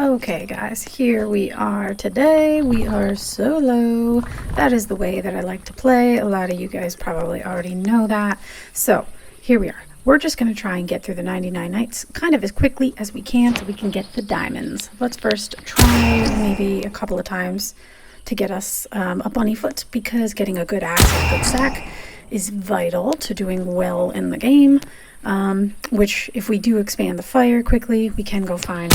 Okay guys, here we are today. We are solo. That is the way that I like to play. A lot of you guys probably already know that. So here we are. We're just going to try and get through the 99 nights kind of as quickly as we can so we can get the diamonds. Let's first try maybe a couple of times to get us a bunny foot, because getting a good axe and a good sack is vital to doing well in the game. Which if we do expand the fire quickly, we can go find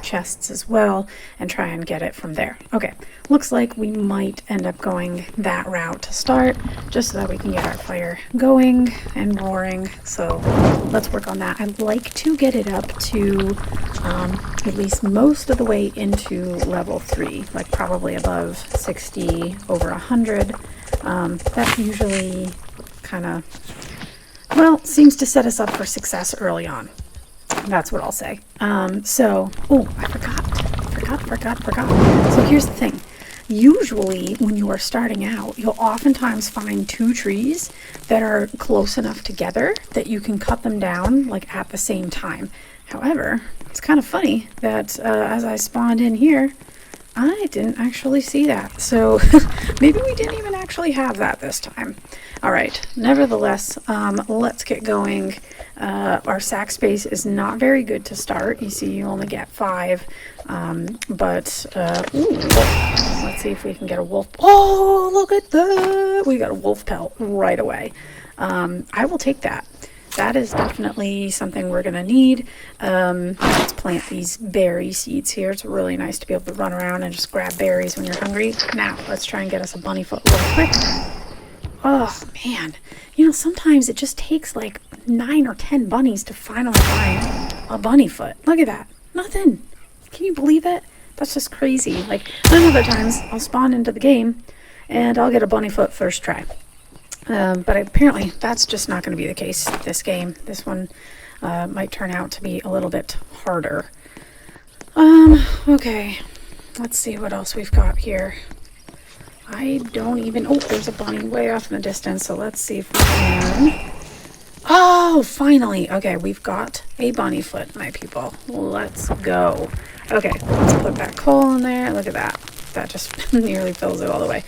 chests as well and try and get it from there. Okay, looks like we might end up going that route to start, just so that we can get our fire going and roaring. So let's work on that. I'd like to get it up to at least most of the way into level 3, like probably above 60, over 100. That usually kind of, well, seems to set us up for success early on. That's what I'll say. Oh, I forgot. So here's the thing. Usually when you are starting out, you'll oftentimes find 2 trees that are close enough together that you can cut them down like at the same time. However, it's kind of funny that as I spawned in here, I didn't actually see that. So maybe we didn't even actually have that this time. All right, nevertheless, let's get going. Our sack space is not very good to start. You see, you only get 5. Let's see if we can get a wolf. Oh, look at that. We got a wolf pelt right away. I will take that. That is definitely something we're going to need. Let's plant these berry seeds here. It's really nice to be able to run around and just grab berries when you're hungry. Now, let's try and get us a bunny foot real quick. Oh, man. You know, sometimes it just takes like 9 or 10 bunnies to finally find a bunny foot. Look at that. Nothing. Can you believe it? That's just crazy. Like, then other times, I'll spawn into the game and I'll get a bunny foot first try. But apparently that's just not going to be the case this game. This one might turn out to be a little bit harder. Okay. Let's see what else we've got here. I don't even... Oh, there's a bunny way off in the distance, so let's see if we can... Oh, finally! Okay, we've got a bunny foot, my people. Let's go. Okay, let's put that coal in there. Look at that. That just nearly fills it all the way.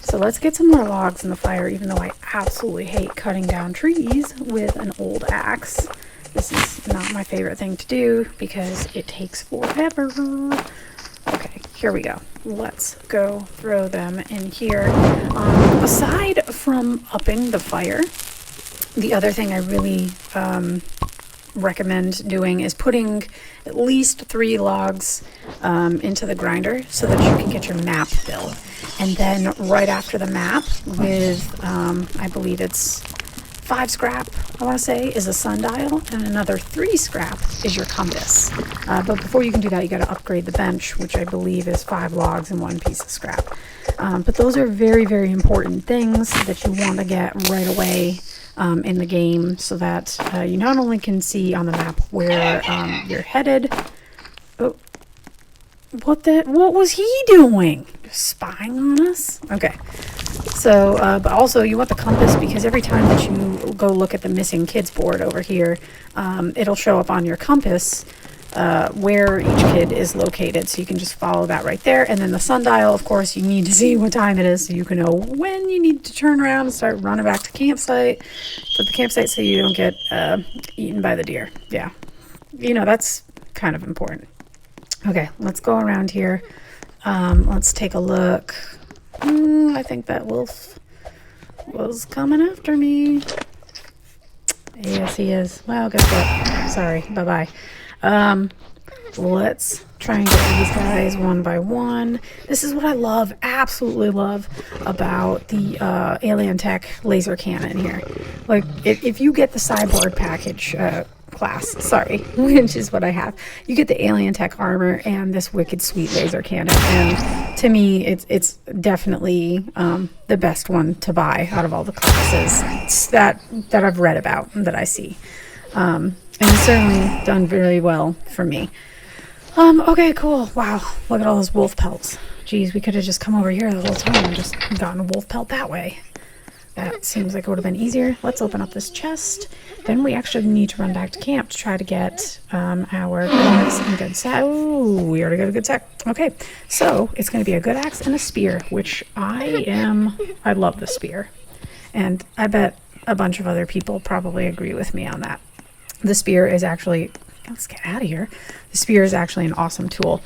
So let's get some more logs in the fire, even though I absolutely hate cutting down trees with an old axe. This is not my favorite thing to do because it takes forever. Okay, here we go. Let's go throw them in here. Aside from upping the fire, the other thing I really recommend doing is putting at least 3 logs into the grinder so that you can get your map filled. And then right after the map with, I believe it's 5 scrap, I want to say, is a sundial, and another 3 scrap is your compass. But before you can do that, you got to upgrade the bench, which I believe is 5 logs and 1 piece of scrap. But those are very, very important things that you want to get right away in the game, so that you not only can see on the map where you're headed. Oh, what was he doing? Just spying on us? Okay. So, but also you want the compass, because every time that you go look at the missing kids board over here, it'll show up on your compass where each kid is located, so you can just follow that right there. And then the sundial, of course, you need to see what time it is so you can know when you need to turn around and start running back to the campsite so you don't get eaten by the deer. Yeah, you know, that's kind of important. Okay, let's go around here. Let's take a look. I think that wolf was coming after me. Yes, he is. Well, guess what? Sorry. Bye-bye. Let's try and get these guys one by one. This is what I love, absolutely love, about the Alien Tech laser cannon here. Like, if you get the cyborg package class, sorry, which is what I have, you get the Alien Tech armor and this wicked sweet laser cannon, and to me it's definitely the best one to buy out of all the classes that I've read about and that I see. And it's certainly done very well for me. Okay, cool. Wow, look at all those wolf pelts. Geez, we could have just come over here the whole time and just gotten a wolf pelt that way. That seems like it would have been easier. Let's open up this chest. Then we actually need to run back to camp to try to get our good axe and good sack. Ooh, we already got a good sack. Okay, so it's going to be a good axe and a spear, which I love the spear. And I bet a bunch of other people probably agree with me on that. The spear is actually, let's get out of here. The spear is actually an awesome tool.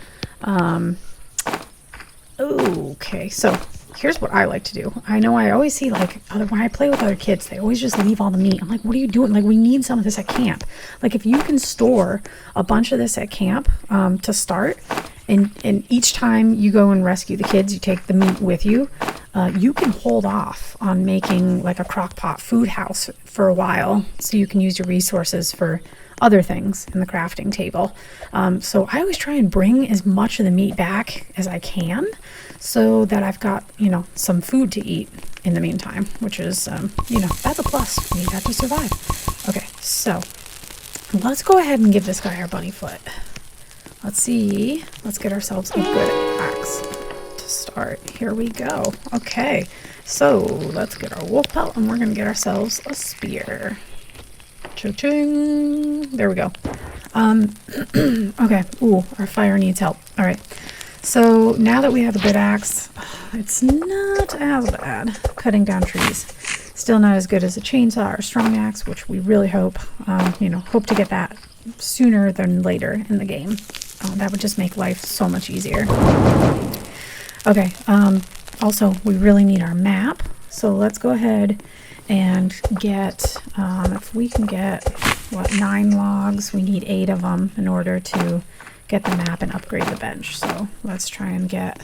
Okay, so here's what I like to do. I know I always see, like, when I play with other kids, they always just leave all the meat. I'm like, what are you doing? Like, we need some of this at camp. Like, if you can store a bunch of this at camp to start, and each time you go and rescue the kids, you take the meat with you, you can hold off on making, like, a crock pot food house for a while, so you can use your resources for other things in the crafting table. So I always try and bring as much of the meat back as I can so that I've got, some food to eat in the meantime, which is, that's a plus. We need that to survive. Okay, so let's go ahead and give this guy our bunny foot. Let's see. Let's get ourselves a good axe to start. Here we go. Okay, so let's get our wolf pelt and we're going to get ourselves a spear. Cha-ching. There we go. Okay. Ooh, our fire needs help. All right. So now that we have a good axe, it's not as bad cutting down trees. Still not as good as a chainsaw or strong axe, which we really hope to get that sooner than later in the game. That would just make life so much easier. Okay. Also, we really need our map. So let's go ahead and get, if we can get, 9 logs, we need 8 of them in order to get the map and upgrade the bench. So let's try and get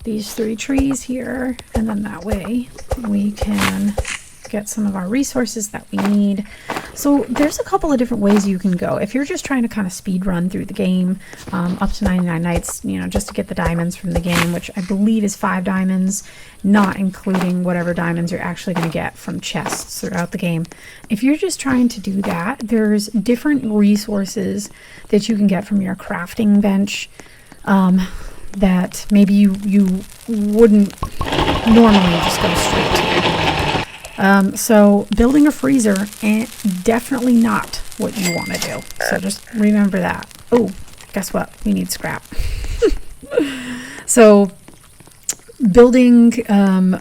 these 3 trees here, and then that way we can get some of our resources that we need. So there's a couple of different ways you can go. If you're just trying to kind of speed run through the game, up to 99 nights, just to get the diamonds from the game, which I believe is 5 diamonds, not including whatever diamonds you're actually going to get from chests throughout the game. If you're just trying to do that, there's different resources that you can get from your crafting bench that maybe you wouldn't normally just go straight to. So building a freezer ain't definitely not what you want to do. So just remember that. Oh, guess what? We need scrap. So building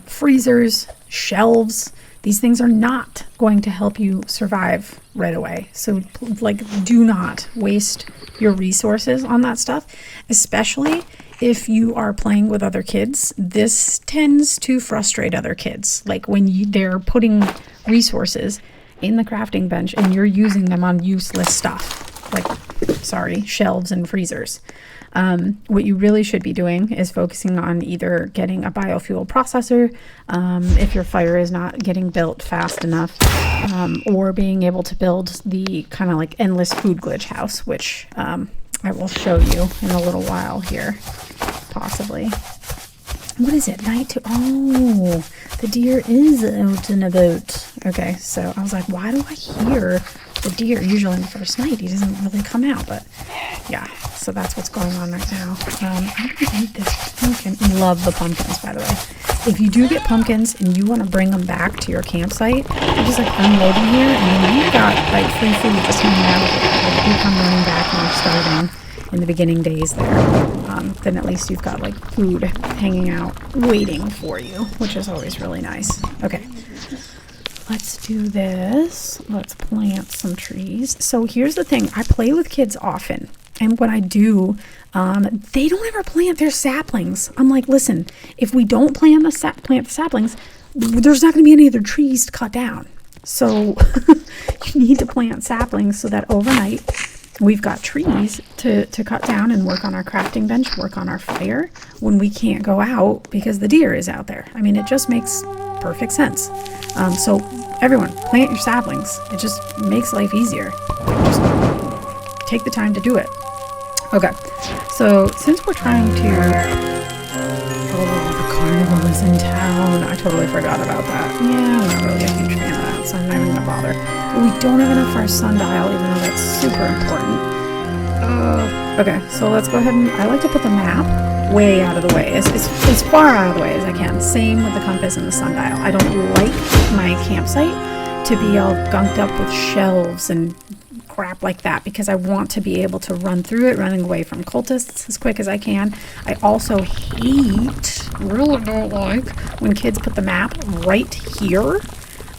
freezers, shelves, these things are not going to help you survive right away. So do not waste your resources on that stuff, especially if you are playing with other kids. This tends to frustrate other kids. Like when they're putting resources in the crafting bench and you're using them on useless stuff, like, shelves and freezers. What you really should be doing is focusing on either getting a biofuel processor, if your fire is not getting built fast enough, or being able to build the kind of like endless food glitch house, which I will show you in a little while here, possibly. What is it? Night 2? Oh, the deer is out and about. Okay, so I was like, why do I hear the deer? Usually in the first night, he doesn't really come out, but yeah, so that's what's going on right now. I'm gonna eat this pumpkin. I love the pumpkins, by the way. If you do get pumpkins and you want to bring them back to your campsite, you just unload them here, and then you've got free food just hanging out here. If you come running back when you're starting in the beginning days there, then at least you've got food hanging out waiting for you, which is always really nice. Okay, let's do this. Let's plant some trees. So here's the thing, I play with kids often, and when I do, they don't ever plant their saplings. I'm like, listen, if we don't plant the saplings, there's not going to be any other trees to cut down. So you need to plant saplings so that overnight we've got trees to cut down and work on our crafting bench, work on our fire when we can't go out because the deer is out there. I mean, it just makes perfect sense. So everyone, plant your saplings. It just makes life easier. Just take the time to do it. Okay, so since we're trying to... Oh, the carnival is in town. I totally forgot about that. Yeah, I'm not really a huge fan of that, so I'm not even going to bother. But we don't have enough for our sundial, even though that's super important. Okay, so let's go ahead and I like to put the map way out of the way, as far out of the way as I can. Same with the compass and the sundial. I don't like my campsite to be all gunked up with shelves and crap like that, because I want to be able to run through it, running away from cultists as quick as I can. I also really don't like when kids put the map right here,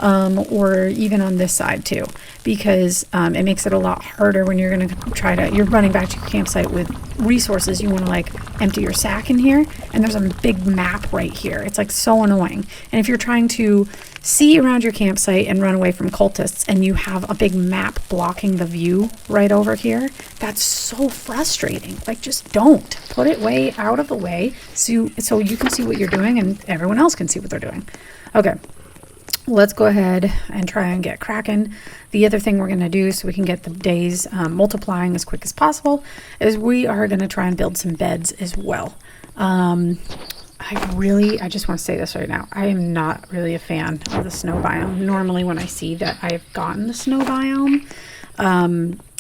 or even on this side too, because it makes it a lot harder when you're going to you're running back to your campsite with resources. You want to like empty your sack in here, and there's a big map right here. It's like so annoying. And if you're trying to see around your campsite and run away from cultists, and you have a big map blocking the view right over here, that's so frustrating. Like, just don't put it way out of the way so you can see what you're doing and everyone else can see what they're doing. Okay, let's go ahead and try and get cracking. The other thing we're going to do so we can get the days multiplying as quick as possible is we are going to try and build some beds as well. I just want to say this right now. I am not really a fan of the snow biome. Normally when I see that I've gotten the snow biome,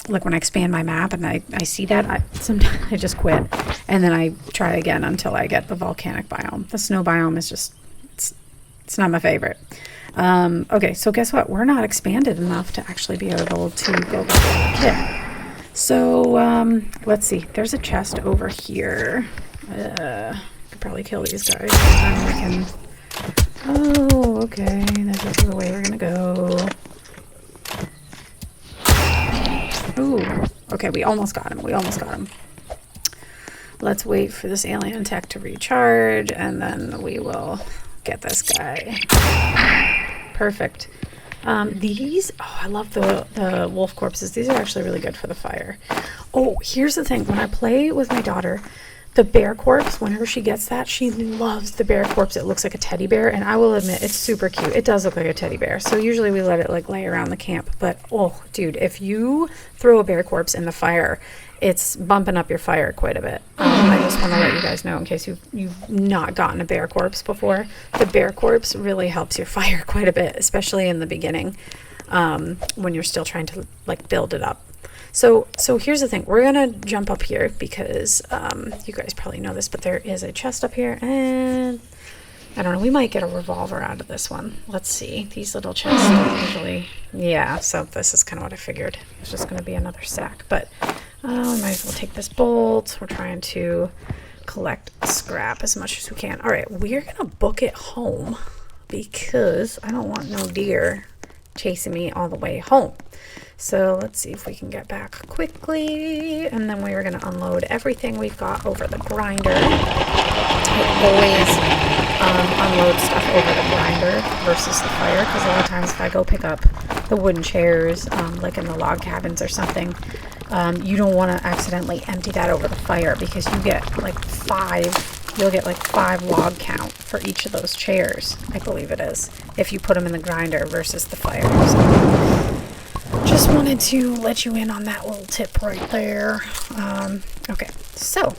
like when I expand my map and I see that, sometimes I just quit. And then I try again until I get the volcanic biome. The snow biome is just, it's not my favorite. Okay, so guess what? We're not expanded enough to actually be able to build a kit. So let's see. There's a chest over here. Probably kill these guys, and then we can... Oh, okay, this is the way we're gonna go. Ooh, okay, we almost got him. Let's wait for this alien tech to recharge, and then we will get this guy. Perfect. These, I love the wolf corpses. These are actually really good for the fire. Oh, here's the thing. When I play with my daughter, the bear corpse, whenever she gets that, she loves the bear corpse. It looks like a teddy bear, and I will admit, it's super cute. It does look like a teddy bear. So usually we let it like lay around the camp. But, oh, dude, if you throw a bear corpse in the fire, it's bumping up your fire quite a bit. I just want to let you guys know, in case you've not gotten a bear corpse before, the bear corpse really helps your fire quite a bit, especially in the beginning, when you're still trying to like build it up. So here's the thing. We're going to jump up here because you guys probably know this, but there is a chest up here, and I don't know, we might get a revolver out of this one. Let's see. These little chests don't usually... Yeah, so this is kind of what I figured. It's just going to be another sack, but we might as well take this bolt. We're trying to collect scrap as much as we can. All right, we're going to book it home because I don't want no deer chasing me all the way home. So let's see if we can get back quickly, and then we are going to unload everything we've got over the grinder. I always unload stuff over the grinder versus the fire, because a lot of times if I go pick up the wooden chairs, like in the log cabins or something, you don't want to accidentally empty that over the fire, because you'll get like 5 log count for each of those chairs, I believe it is, if you put them in the grinder versus the fire. So just wanted to let you in on that little tip right there. Okay, so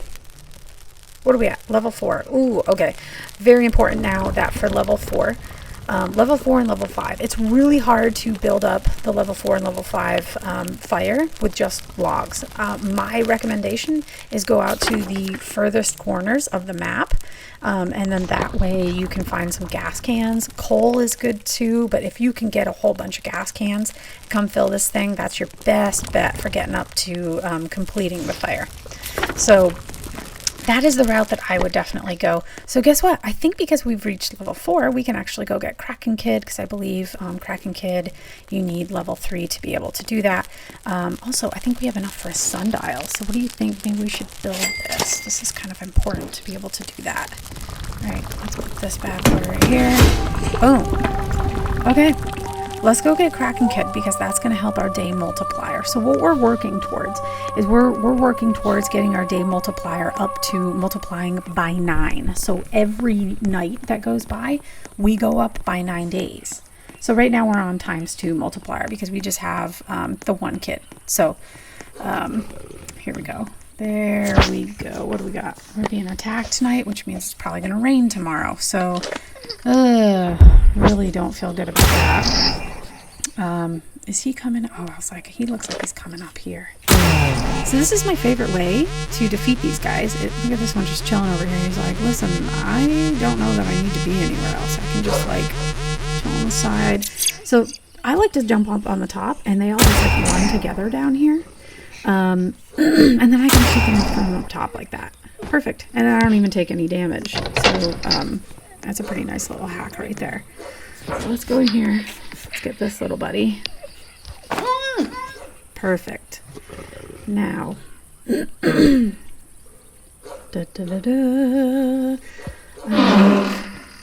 what are we at? Level 4. Ooh, okay. Very important now that for level 4, level 4 and level 5, it's really hard to build up the level 4 and level 5 fire with just logs. My recommendation is go out to the furthest corners of the map, and then that way you can find some gas cans. Coal is good too, but if you can get a whole bunch of gas cans, come fill this thing, that's your best bet for getting up to completing the fire. So that is the route that I would definitely go. So guess what? I think because we've reached level 4, we can actually go get Kraken Kid, because I believe Kraken Kid, you need level 3 to be able to do that. Also, I think we have enough for a sundial. So what do you think? Maybe we should build this. This is kind of important to be able to do that. All right, let's put this back over here. Boom. Okay. Let's go get Kraken Kid, because that's going to help our day multiplier. So what we're working towards is we're working towards getting our day multiplier up to multiplying by 9. So every night that goes by, we go up by 9 days. So right now we're on ×2 multiplier because we just have the one kid. So here we go. There we go. What do we got? We're being attacked tonight, which means it's probably going to rain tomorrow. So really don't feel good about that. Is he coming? Oh, I was like, he looks like he's coming up here. So this is my favorite way to defeat these guys. Look at this one just chilling over here. He's like, listen, I don't know that I need to be anywhere else. I can just like chill on the side. So I like to jump up on the top, and they all just like run together down here. And then I can shoot them from up top like that. Perfect. And I don't even take any damage. So that's a pretty nice little hack right there. So let's go in here. Let's get this little buddy. Perfect. Now. Da, da, da, da.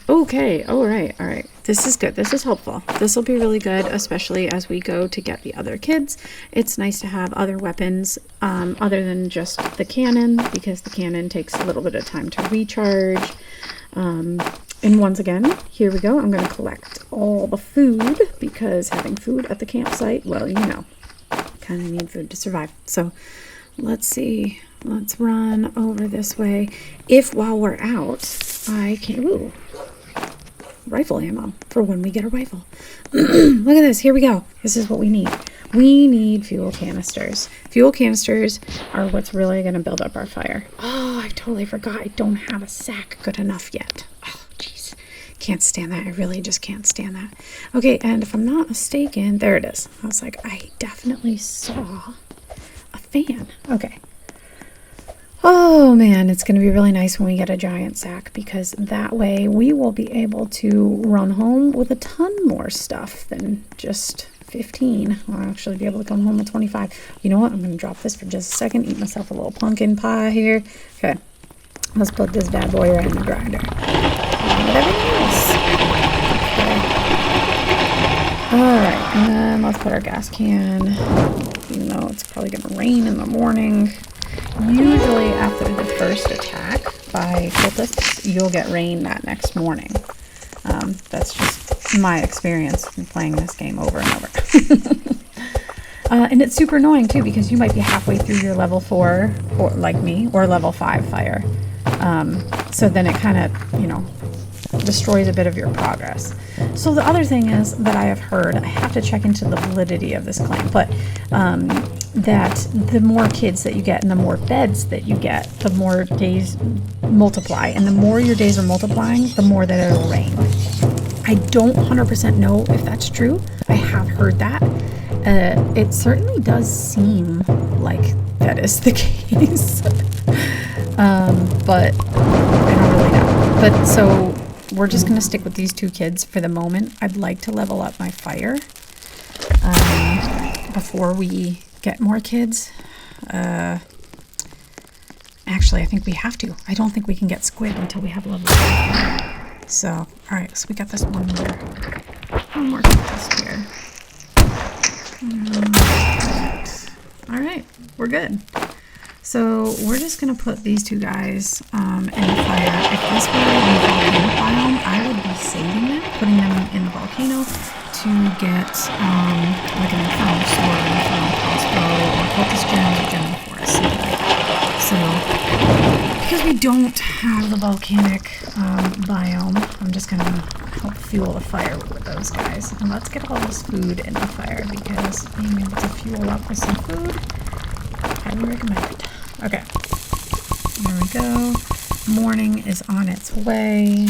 Okay. All right. This is good. This is helpful. This will be really good, especially as we go to get the other kids. It's nice to have other weapons other than just the cannon, because the cannon takes a little bit of time to recharge. And once again, here we go. I'm going to collect all the food, because having food at the campsite, well, you know, kind of need food to survive. So let's see. Let's run over this way. If while we're out, I can... Ooh. Rifle ammo for when we get a rifle. Look at this. Here we go. This is what we need. We need fuel canisters. Fuel canisters are what's really going to build up our fire. Oh, I totally forgot. I don't have a sack good enough yet. Oh, jeez. Can't stand that. I really just can't stand that. Okay, and if I'm not mistaken, there it is. I was like, I definitely saw a fan. Okay. Oh man, it's going to be really nice when we get a giant sack, because that way we will be able to run home with a ton more stuff than just 15. I'll actually be able to come home with 25. You know what? I'm going to drop this for just a second, eat myself a little pumpkin pie here. Okay, let's put this bad boy right in the grinder. Whatever it is. Okay. Alright, and then let's put our gas can, even though it's probably going to rain in the morning. Usually after the first attack by cultists, you'll get rain that next morning. That's just my experience in playing this game over and over. And it's super annoying too, because you might be halfway through your level 4, or like me, or level 5 fire. So then it kind of, you know, destroys a bit of your progress. So the other thing is that I have heard, I have to check into the validity of this claim, but that the more kids that you get and the more beds that you get, the more days multiply, and the more your days are multiplying, the more that it'll rain. I don't 100% know if that's true. I have heard that. It certainly does seem like that is the case. But I don't really know. But so we're just going to stick with these 2 kids for the moment. I'd like to level up my fire before we get more kids. Actually, I think we have to. I don't think we can get squid until we have level 5. So, alright, so we got this one more test here. Alright, we're good. So we're just going to put these 2 guys in the fire. If this were in the volcano biome, I would be saving them, putting them in the volcano to get like an infernal sword, an infernal crossbow, or cultist gems, or gem in the forest. So because we don't have the volcanic biome, I'm just going to help fuel the fire with those guys. And let's get all this food in the fire, because being able to fuel up with some food, highly recommended. Okay, there we go. Morning is on its way.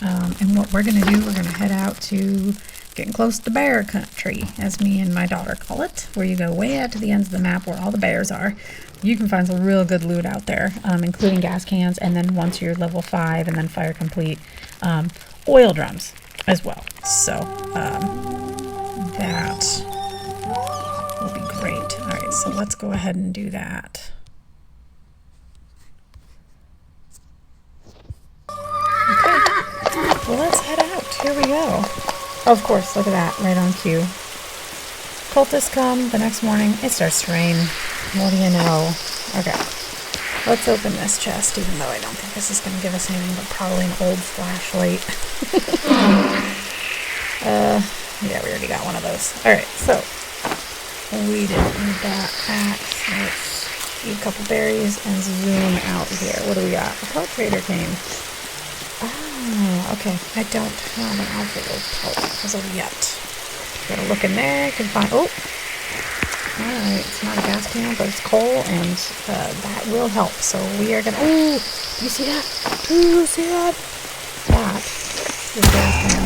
And what we're going to do, we're going to head out to getting close to bear country, as me and my daughter call it, where you go way out to the ends of the map where all the bears are. You can find some real good loot out there, including gas cans, and then once you're level 5 and then fire complete, oil drums as well. So that will be great. All right, so let's go ahead and do that. Okay, well, let's head out. Here we go. Of course, look at that, right on cue. Cultists come the next morning. It starts to rain. What do you know? Okay, let's open this chest, even though I don't think this is going to give us anything but probably an old flashlight. Yeah, we already got one of those. Alright, so we didn't need that axe. Let's eat a couple berries and zoom out here. What do we got? A pelt trader came. Oh, okay. I don't have an outfit with pelt as of yet. Gotta look in there. Can find. Oh, Alright, it's not a gas can, but it's coal, and that will help. So we are gonna, oh, do you see that? Do you see that? That is a gas can.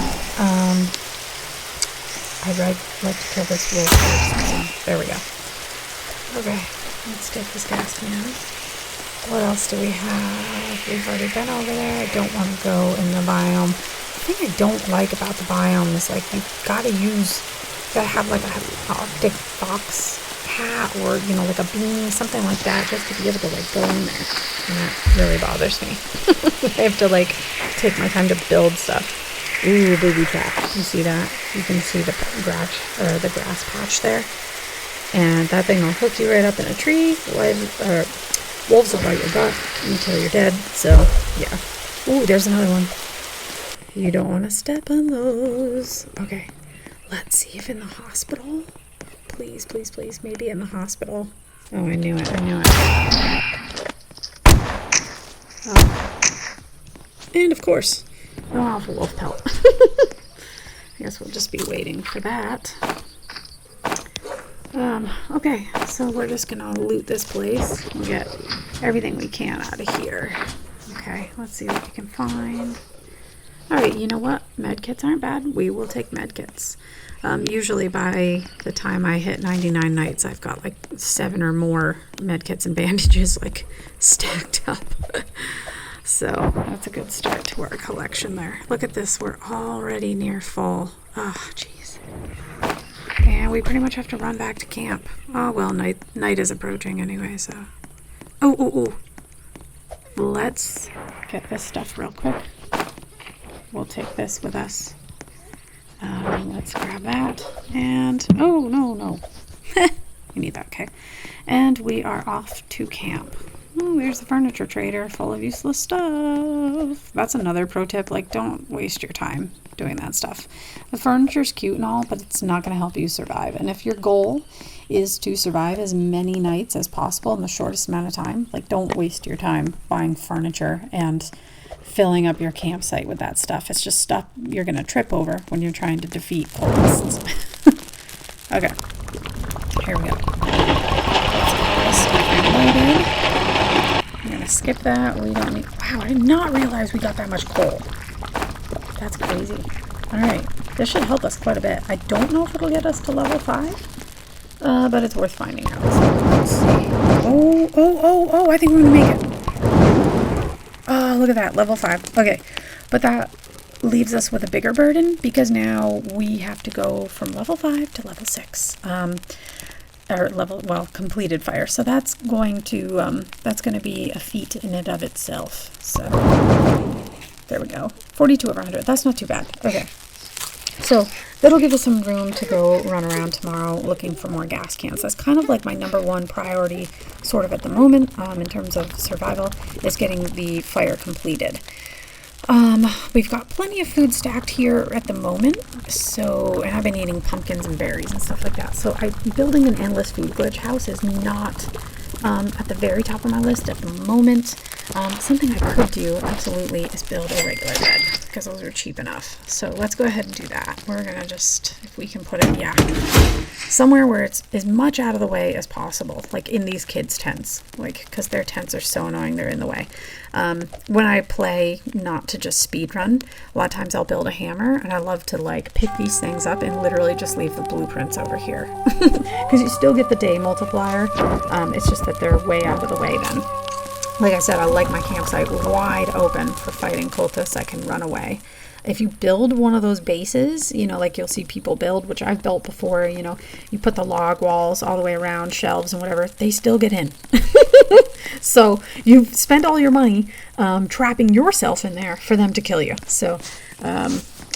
I'd like to kill this wolf first. So there we go. Okay, let's take this gas can. What else do we have? We've already been over there. I don't want to go in the biome. The thing I don't like about the biome is like you gotta have like a Arctic fox hat or, you know, like a beanie, something like that, just to be able to like go in there. And that really bothers me. I have to like take my time to build stuff. Ooh, booby trap. You see that? You can see the grass patch there. And that thing will hook you right up in a tree. Wolves will bite your butt until you're dead. So, yeah. Ooh, there's another one. You don't want to step on those. Okay. Let's see if in the hospital. Please, please, please. Maybe in the hospital. Oh, I knew it. Oh. And of course, no alpha wolf pelt. I guess we'll just be waiting for that. Okay, so we're just gonna loot this place and get everything we can out of here. Okay, let's see what we can find. Alright, you know what? Medkits aren't bad. We will take medkits. Usually by the time I hit 99 nights, I've got like 7 or more medkits and bandages like stacked up. So that's a good start to our collection there. Look at this, we're already near full. Oh, jeez. And we pretty much have to run back to camp. Oh, well, night is approaching anyway, so. Oh. Let's get this stuff real quick. We'll take this with us. Let's grab that. And, oh, no. We need that, okay. And we are off to camp. Oh, there's the furniture trader full of useless stuff. That's another pro tip. Like, don't waste your time doing that stuff. The furniture's cute and all, but it's not going to help you survive. And if your goal is to survive as many nights as possible in the shortest amount of time, like, don't waste your time buying furniture and filling up your campsite with that stuff. It's just stuff you're going to trip over when you're trying to defeat cultists. Okay. Here we go. Let's get this stuff loaded. I'm going to skip that. We don't need... Wow, I did not realize we got that much coal. That's crazy. Alright, this should help us quite a bit. I don't know if it'll get us to level 5, but it's worth finding out. So let's see. Oh, I think we're going to make it. Oh, look at that, level 5. Okay, but that leaves us with a bigger burden because now we have to go from level 5 to level 6. Completed fire. So that's going to be a feat in and of itself. So there we go. 42 over 100. That's not too bad. Okay. So that'll give us some room to go run around tomorrow looking for more gas cans. That's kind of like my #1 priority sort of at the moment in terms of survival is getting the fire completed. We've got plenty of food stacked here at the moment, and I've been eating pumpkins and berries and stuff like that. So building an endless food glitch house is not at the very top of my list at the moment. Something I could do, absolutely, is build a regular bed, because those are cheap enough. So let's go ahead and do that. We're gonna just, if we can put it, somewhere where it's as much out of the way as possible, like in these kids' tents, like, because their tents are so annoying, they're in the way. When I play, not to just speed run, a lot of times I'll build a hammer, and I love to like pick these things up and literally just leave the blueprints over here, because you still get the day multiplier. It's just that they're way out of the way then. Like I said, I like my campsite wide open for fighting cultists. I can run away. If you build one of those bases, like you'll see people build, which I've built before, you put the log walls all the way around, shelves and whatever, they still get in. So you've spent all your money trapping yourself in there for them to kill you. So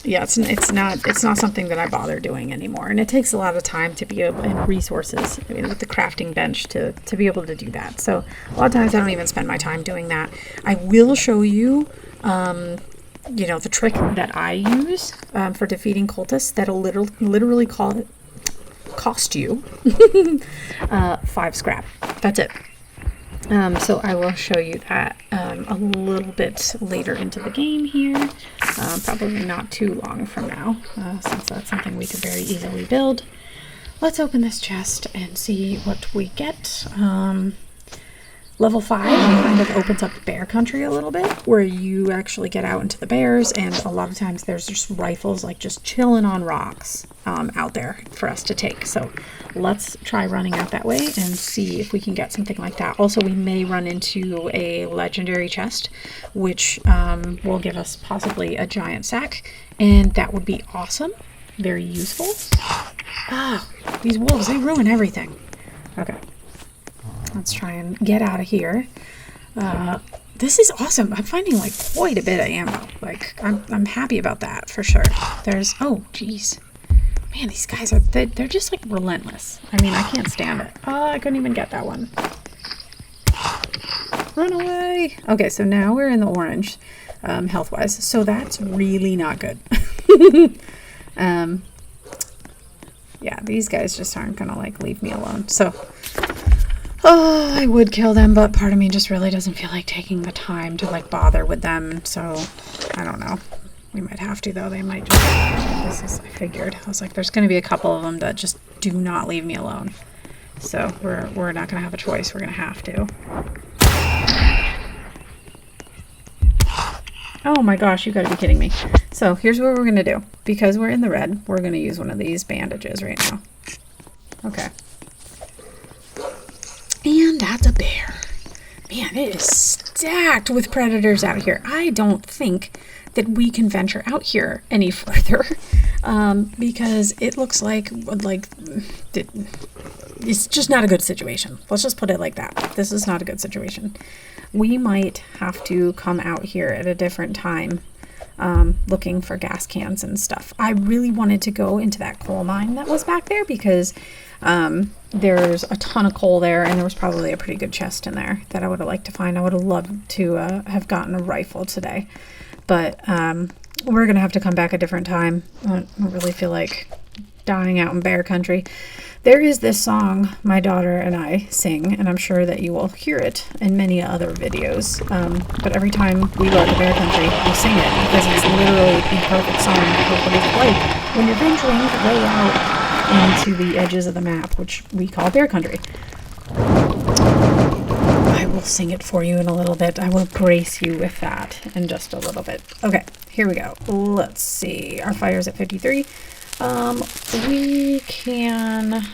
it's not something that I bother doing anymore, and it takes a lot of time to be able, and resources with the crafting bench to be able to do that. So a lot of times I don't even spend my time doing that. I will show you the trick that I use for defeating cultists that'll literally cost you 5 scrap. That's it. So I will show you that a little bit later into the game here, probably not too long from now, since that's something we could very easily build. let's open this chest and see what we get. Level 5 kind of opens up bear country a little bit, where you actually get out into the bears, and a lot of times there's just rifles like just chilling on rocks out there for us to take. So let's try running out that way and see if we can get something like that. Also, we may run into a legendary chest, which will give us possibly a giant sack, and that would be awesome. Very useful. Ah, these wolves, they ruin everything. Okay. Let's try and get out of here. This is awesome. I'm finding like quite a bit of ammo. Like I'm happy about that for sure. There's, oh geez, man, these guys are they're just like relentless. I mean, I can't stand it. Oh, I couldn't even get that one. Run away. Okay, so now we're in the orange, health wise. So that's really not good. Yeah, these guys just aren't gonna like leave me alone. So. Oh, I would kill them, but part of me just really doesn't feel like taking the time to like bother with them. So I don't know. We might have to though. They might just. This is. I figured. I was like, there's going to be a couple of them that just do not leave me alone. So we're not going to have a choice. We're going to have to. Oh my gosh, you got to be kidding me. So here's what we're going to do. Because we're in the red, we're going to use one of these bandages right now. Okay. And that's a bear. Man, it is stacked with predators out here. I don't think that we can venture out here any further because it looks like it's just not a good situation. Let's just put it like that. This is not a good situation. We might have to come out here at a different time looking for gas cans and stuff. I really wanted to go into that coal mine that was back there because there's a ton of coal there, and there was probably a pretty good chest in there that I would have liked to find. I would have loved to have gotten a rifle today, but we're gonna have to come back a different time. I don't really feel like dying out in bear country. There is this song my daughter and I sing, and I'm sure that you will hear it in many other videos, but every time we go to bear country we sing it because it's literally the perfect song for what it's like when you're venturing way out into the edges of the map, which we call bear country. I will sing it for you in a little bit. I will grace you with that in just a little bit. Okay, here we go. Let's see. Our fire's at 53. We can...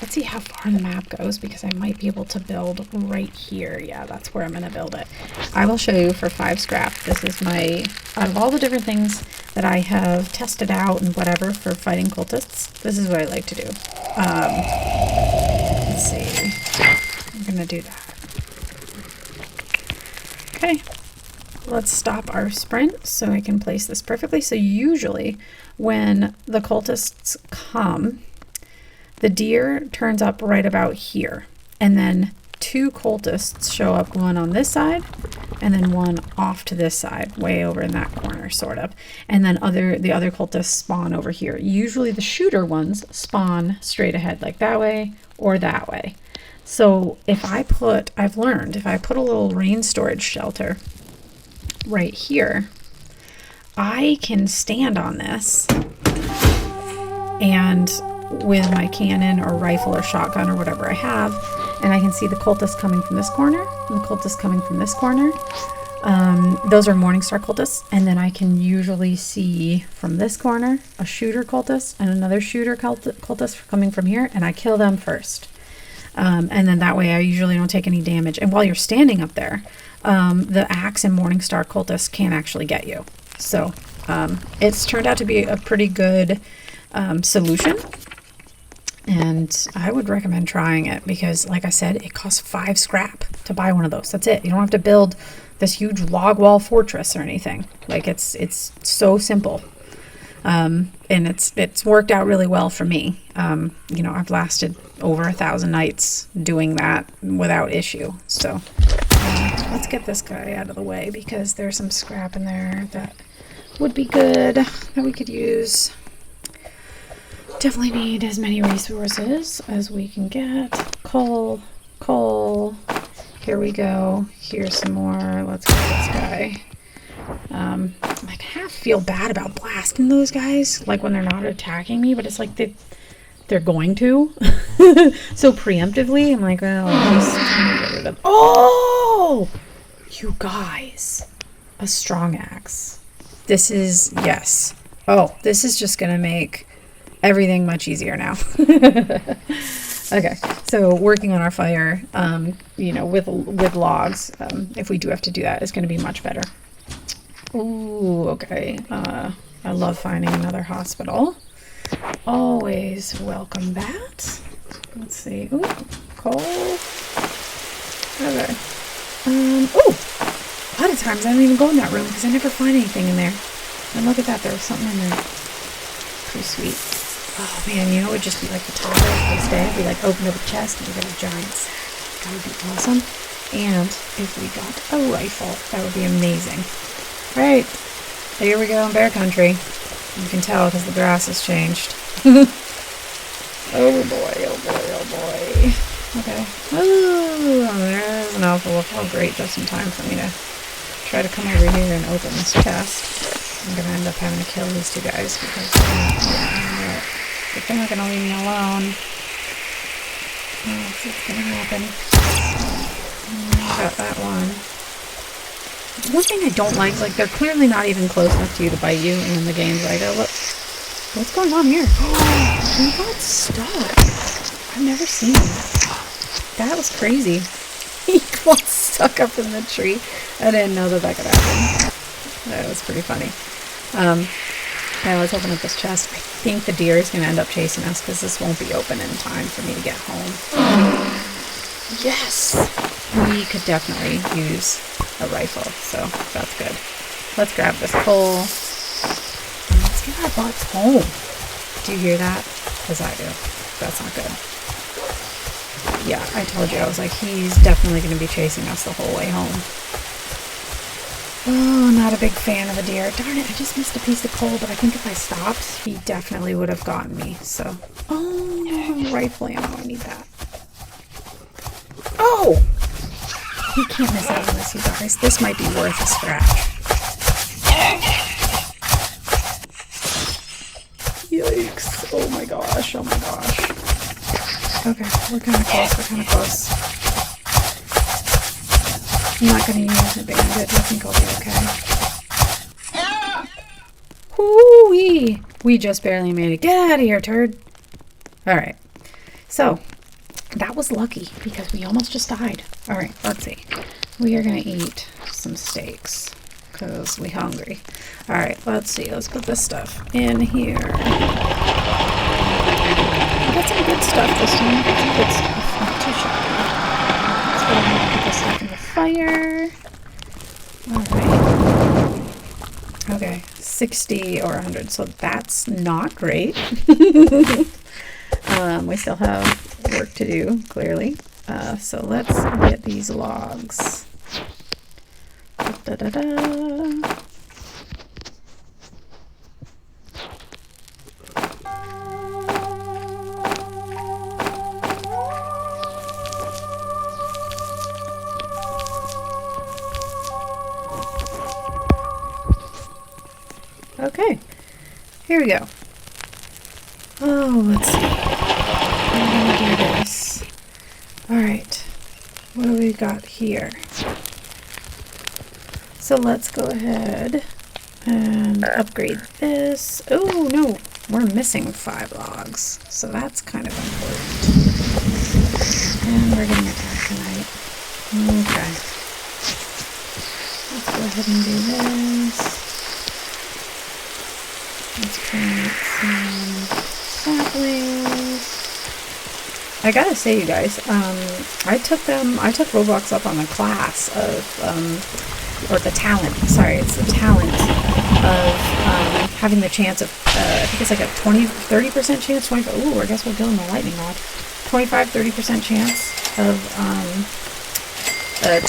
Let's see how far the map goes because I might be able to build right here. Yeah, that's where I'm going to build it. I will show you for 5 scrap. This is my... Out of all the different things that I have tested out and whatever for fighting cultists, this is what I like to do. Let's see. I'm going to do that. Okay. Let's stop our sprint so I can place this perfectly. So usually when the cultists come, the deer turns up right about here, and then 2 cultists show up, one on this side and then one off to this side, way over in that corner, sort of. And then the other cultists spawn over here. Usually the shooter ones spawn straight ahead, like that way or that way. So I've learned, if I put a little rain storage shelter right here, I can stand on this and with my cannon or rifle or shotgun or whatever I have, and I can see the cultists coming from this corner and the cultists coming from this corner. Those are Morningstar cultists, and then I can usually see from this corner a shooter cultist and another shooter cultist coming from here, and I kill them first. And then that way I usually don't take any damage. And while you're standing up there, the axe and Morningstar cultists can't actually get you. So it's turned out to be a pretty good solution. And I would recommend trying it because, like I said, it costs 5 scrap to buy one of those. That's it. You don't have to build this huge log wall fortress or anything. Like it's so simple. And it's worked out really well for me. You know, I've lasted over 1,000 nights doing that without issue. So let's get this guy out of the way because there's some scrap in there that would be good that we could use. Definitely need as many resources as we can get. Coal. Here we go. Here's some more. Let's get this guy. I half feel bad about blasting those guys, like when they're not attacking me, but it's like they're going to. So preemptively, I'm like, well, at least get rid of. Oh, you guys, a strong axe. This is, yes. Oh, this is just gonna make everything much easier now. Okay, so working on our fire, with logs, if we do have to do that, is going to be much better. Ooh, okay. I love finding another hospital. Always welcome that. Let's see. Ooh, coal. Okay. A lot of times I don't even go in that room because I never find anything in there. And look at that, there was something in there. Pretty sweet. Oh man, it would just be like the top of this day. We like open up a chest and we got a giant sack. That would be awesome. And if we got a rifle, that would be amazing. All right, here we go in bear country. You can tell because the grass has changed. Oh boy, oh boy, oh boy. Okay. Oh, there's an awful. Oh great, just in time for me to try to come over here and open this chest. I'm gonna end up having to kill these two guys because if they're not gonna leave me alone. That's what's gonna happen. Got that one. One thing I don't like is like they're clearly not even close enough to you to bite you, and then the game's like, oh look, what's going on here? Oh, he got stuck. I've never seen that. That was crazy. He got stuck up in the tree. I didn't know that could happen. That was pretty funny. Now let's open up this chest. I think the deer is going to end up chasing us because this won't be open in time for me to get home. Yes! We could definitely use a rifle, so that's good. Let's grab this coal. And let's get our butts home. Do you hear that? Because I do. That's not good. Yeah, I told you. I was like, he's definitely going to be chasing us the whole way home. Oh, not a big fan of the deer. Darn it, I just missed a piece of coal, but I think if I stopped, he definitely would have gotten me. So, oh, rifle ammo, I need that. Oh! You can't miss out on this, you guys. This might be worth a scratch. Yikes. Oh my gosh, oh my gosh. Okay, we're kind of close, I'm not going to use a bandit. I think I'll be okay. Hoo-wee! We just barely made it. Get out of here, turd. Alright. So, that was lucky because we almost just died. Alright, let's see. We are going to eat some steaks because we're hungry. Alright, let's see. Let's put this stuff in here. I got some good stuff this time. Some good stuff. Not too shabby. Let's go ahead and put this stuff in the fire. Alright. Okay, 60 or 100, so that's not great. We still have work to do, clearly. So let's get these logs. Da-da-da. Okay, here we go. Oh, let's see. I'm gonna do this. Alright, what do we got here? So let's go ahead and upgrade this. Oh, no, we're missing 5 logs, so that's kind of important. And we're getting attacked tonight. Okay. Let's go ahead and do this. Let's plant some saplings. I gotta say, you guys, I took Roblox up on the class of, or the talent, sorry, it's the talent of having the chance of, I think it's like a 30% chance, 25, ooh, I guess we're doing the lightning rod, 25-30% chance of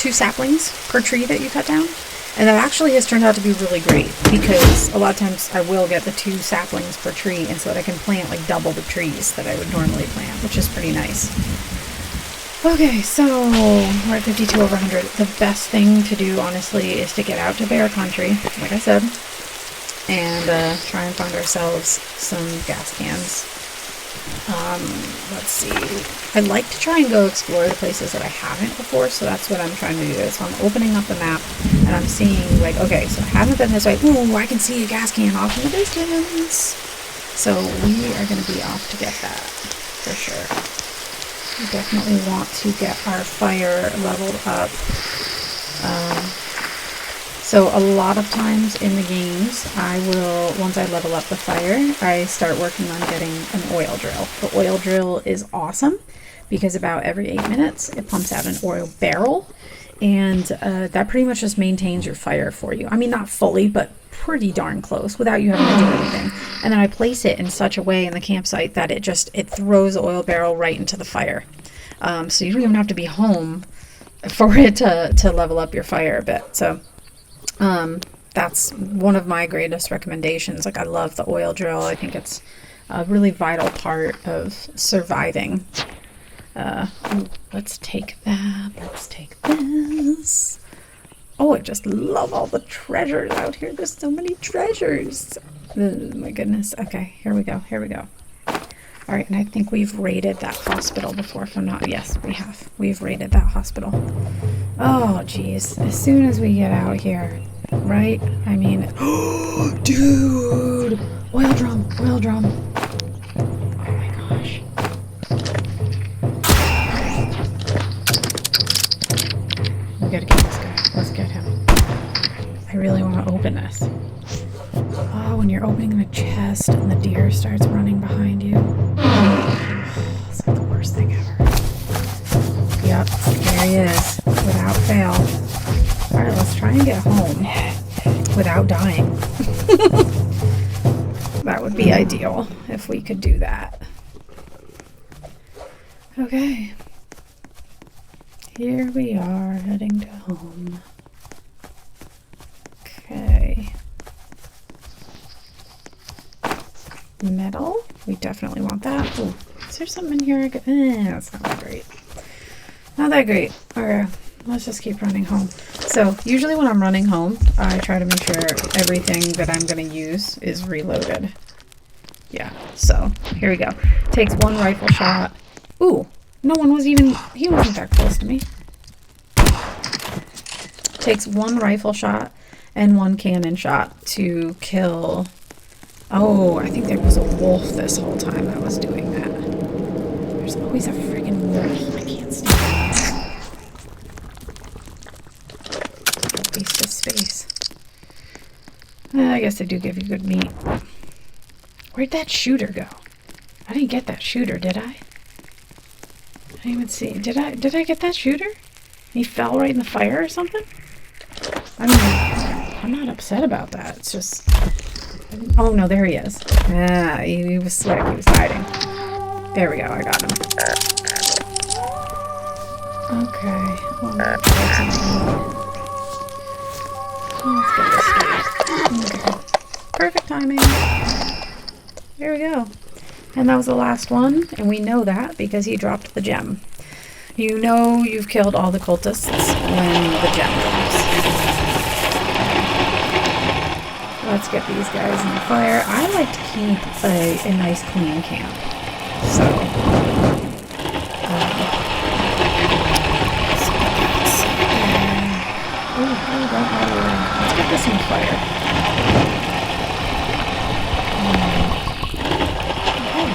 2 saplings per tree that you cut down. And that actually has turned out to be really great because a lot of times I will get the 2 saplings per tree, and so that I can plant like double the trees that I would normally plant, which is pretty nice. Okay, so we're at 52 over 100. The best thing to do, honestly, is to get out to bear country, like I said, and try and find ourselves some gas cans. Let's see. I'd like to try and go explore the places that I haven't before, so that's what I'm trying to do. So I'm opening up the map, and I'm seeing, like, okay, so I haven't been this way. Ooh, I can see a gas can off in the distance. So we are going to be off to get that, for sure. We definitely want to get our fire leveled up. So a lot of times in the games, I will, once I level up the fire, I start working on getting an oil drill. The oil drill is awesome because about every 8 minutes, it pumps out an oil barrel, and that pretty much just maintains your fire for you. I mean, not fully, but pretty darn close without you having to do anything. And then I place it in such a way in the campsite that it throws the oil barrel right into the fire. So you don't even have to be home for it to level up your fire a bit. So that's one of my greatest recommendations. Like, I love the oil drill. I think it's a really vital part of surviving. Let's take that. Let's take this. Oh, I just love all the treasures out here. There's so many treasures. Oh, my goodness. Okay, here we go. Here we go. All right, and I think we've raided that hospital before. If I'm not, yes, we have. We've raided that hospital. Oh, geez. As soon as we get out here, right? I mean, oh, dude! Oil drum, oil drum. Oh my gosh. We gotta get this guy. Let's get him. I really want to open this. Oh, when you're opening the chest and the deer starts running behind you. Oh, it's like the worst thing ever. Yep, there he is. Without fail. Alright, let's try and get home without dying. That would be ideal if we could do that. Okay. Here we are, heading to home. Okay. Metal. We definitely want that. Ooh, is there something in here? That's not that great. Not that great. Okay, let's just keep running home. So, usually when I'm running home, I try to make sure everything that I'm going to use is reloaded. Yeah, so, here we go. Takes one rifle shot. Ooh, no one was even, he wasn't that close to me. Takes one rifle shot and one cannon shot to kill. Oh, I think there was a wolf this whole time that was doing that. There's always a friggin' wolf. I can't stand it. Waste of space. I guess they do give you good meat. Where'd that shooter go? I didn't get that shooter, did I? I didn't even see. Did I get that shooter? He fell right in the fire or something? I mean, I'm not upset about that. It's just... Oh, no, there he is. Yeah, he was slick. He was hiding. There we go. I got him. Okay. Let's get this straight. Okay. Perfect timing. There we go. And that was the last one, and we know that because he dropped the gem. You know you've killed all the cultists when the gem drops. Let's get these guys in the fire. I like to keep a nice clean camp. So, let's get this in the fire. Okay.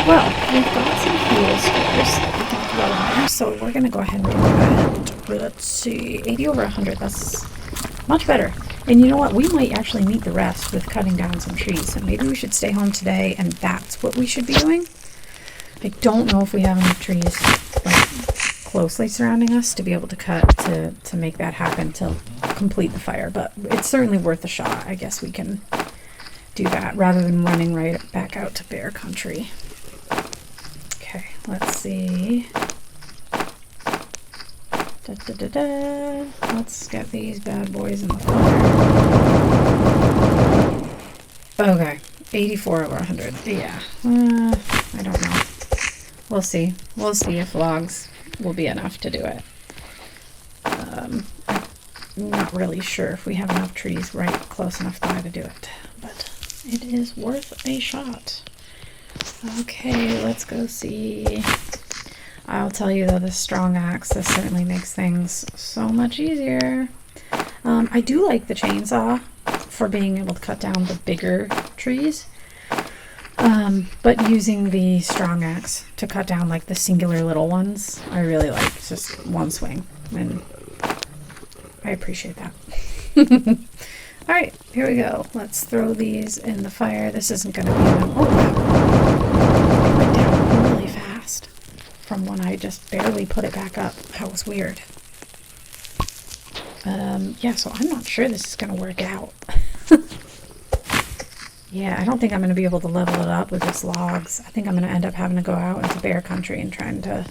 Well, we've got some fuel stores that we can throw in there, so we're going to go ahead and do that. Let's see, 80 over 100, that's much better. And you know what? We might actually meet the rest with cutting down some trees. So maybe we should stay home today, and that's what we should be doing. I don't know if we have enough trees like closely surrounding us to be able to cut to make that happen to complete the fire. But it's certainly worth a shot. I guess we can do that rather than running right back out to bear country. Okay, let's see. Let's get these bad boys in the fire. Okay, 84 over 100. Yeah, I don't know. We'll see. We'll see if logs will be enough to do it. I'm not really sure if we have enough trees right close enough by to do it, but it is worth a shot. Okay, let's go see. I'll tell you though, this strong axe, this certainly makes things so much easier. I do like the chainsaw for being able to cut down the bigger trees. But using the strong axe to cut down like the singular little ones, I really like. It's just one swing, and I appreciate that. All right, here we go. Let's throw these in the fire. This isn't going to be enough. Oh, wow. It went down really fast from when I just barely put it back up. That was weird. Yeah, so I'm not sure this is going to work out. Yeah, I don't think I'm going to be able to level it up with just logs. I think I'm going to end up having to go out into bear country and trying to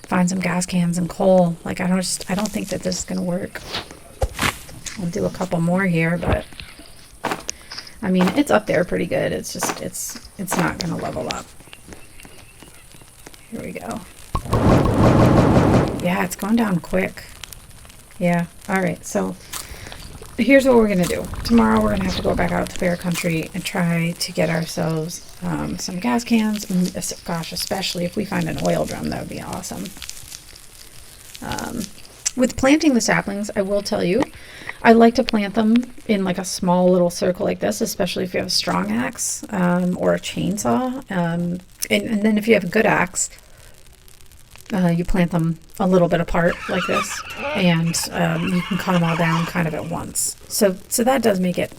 find some gas cans and coal. Like, I don't think that this is going to work. I'll do a couple more here, but I mean, it's up there pretty good. It's just, it's not going to level up. Here we go. Yeah, it's going down quick. Yeah, all right, so here's what we're going to do. Tomorrow we're going to have to go back out to bear country and try to get ourselves some gas cans. And gosh, especially if we find an oil drum, that would be awesome. With planting the saplings, I will tell you, I like to plant them in like a small little circle like this, especially if you have a strong axe or a chainsaw. And then if you have a good axe, you plant them a little bit apart like this, and you can cut them all down kind of at once. So that does make it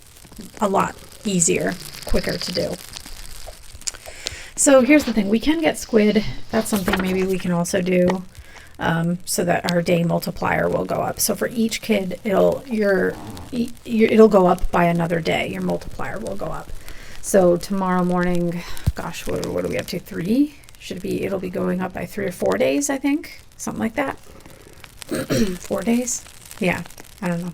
a lot easier, quicker to do. So here's the thing. We can get squid. That's something maybe we can also do so that our day multiplier will go up. So for each kid, it'll go up by another day. Your multiplier will go up. So tomorrow morning, gosh, what are we up to? 3? It'll be going up by 3 or 4 days, I think. Something like that. 4 days? Yeah, I don't know.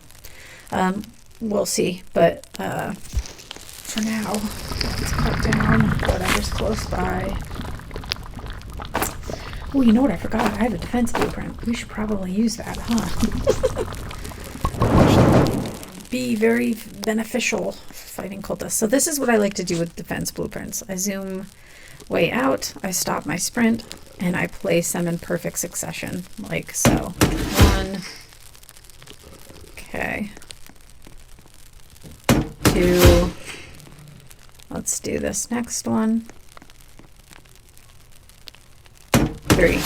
We'll see. But for now, let's cut down whatever's close by. Oh, you know what I forgot? I have a defense blueprint. We should probably use that, huh? Be very beneficial for fighting cultists. So this is what I like to do with defense blueprints. I zoom way out, I stop my sprint, and I place them in perfect succession, like so. 1, okay, 2, let's do this next one, 3.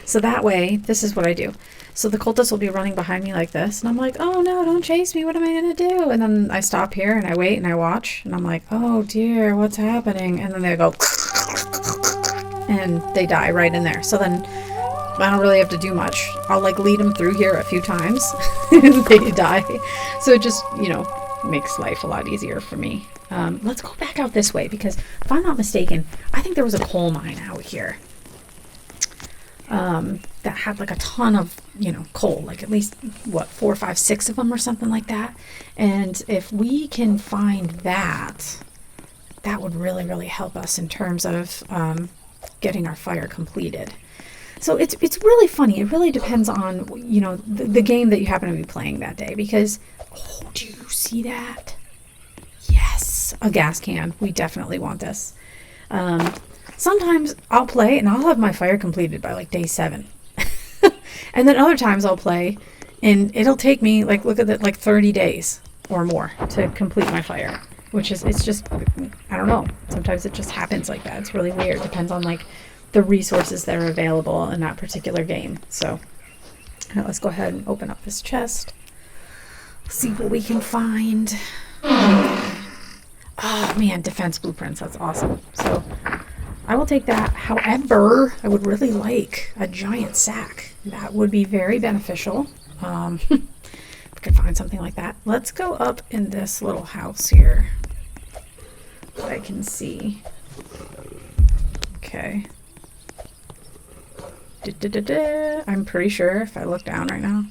So that way, this is what I do. So the cultists will be running behind me like this, and I'm like, oh no, don't chase me, what am I gonna do? And then I stop here, and I wait, and I watch, and I'm like, oh dear, what's happening? And then they go, and they die right in there. So then I don't really have to do much. I'll like lead them through here a few times, and they die. So it just, makes life a lot easier for me. Let's go back out this way, because if I'm not mistaken, I think there was a coal mine out here. That had like a ton of, coal, like at least 4, 5, 6 of them or something like that. And if we can find that, that would really, really help us in terms of getting our fire completed. So it's really funny. It really depends on, the game that you happen to be playing that day, because, oh, do you see that? Yes, a gas can. We definitely want this. Sometimes I'll play and I'll have my fire completed by like day 7. And then other times I'll play and it'll take me like, look at that, like 30 days or more to complete my fire, which is, it's just, I don't know. Sometimes it just happens like that. It's really weird. It depends on like the resources that are available in that particular game. So let's go ahead and open up this chest. See what we can find. Oh man, defense blueprints. That's awesome. So I will take that. However, I would really like a giant sack. That would be very beneficial. If we could find something like that. Let's go up in this little house here. That I can see. Okay. I'm pretty sure if I look down right now,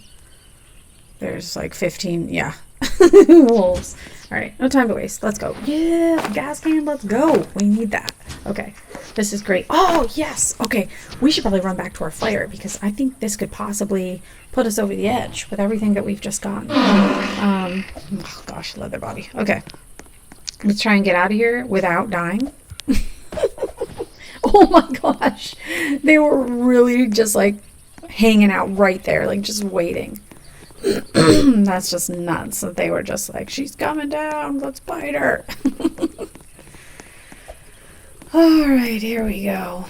there's like 15, yeah, wolves. All right, no time to waste. Let's go. Yeah, gas can, let's go. We need that. Okay, this is great. Oh, yes. Okay, we should probably run back to our fire because I think this could possibly put us over the edge with everything that we've just gotten. Oh, gosh, leather body. Okay, let's try and get out of here without dying. Oh my gosh. They were really just like hanging out right there, like just waiting. That's just nuts that they were just like, she's coming down, let's bite her. All right, here we go.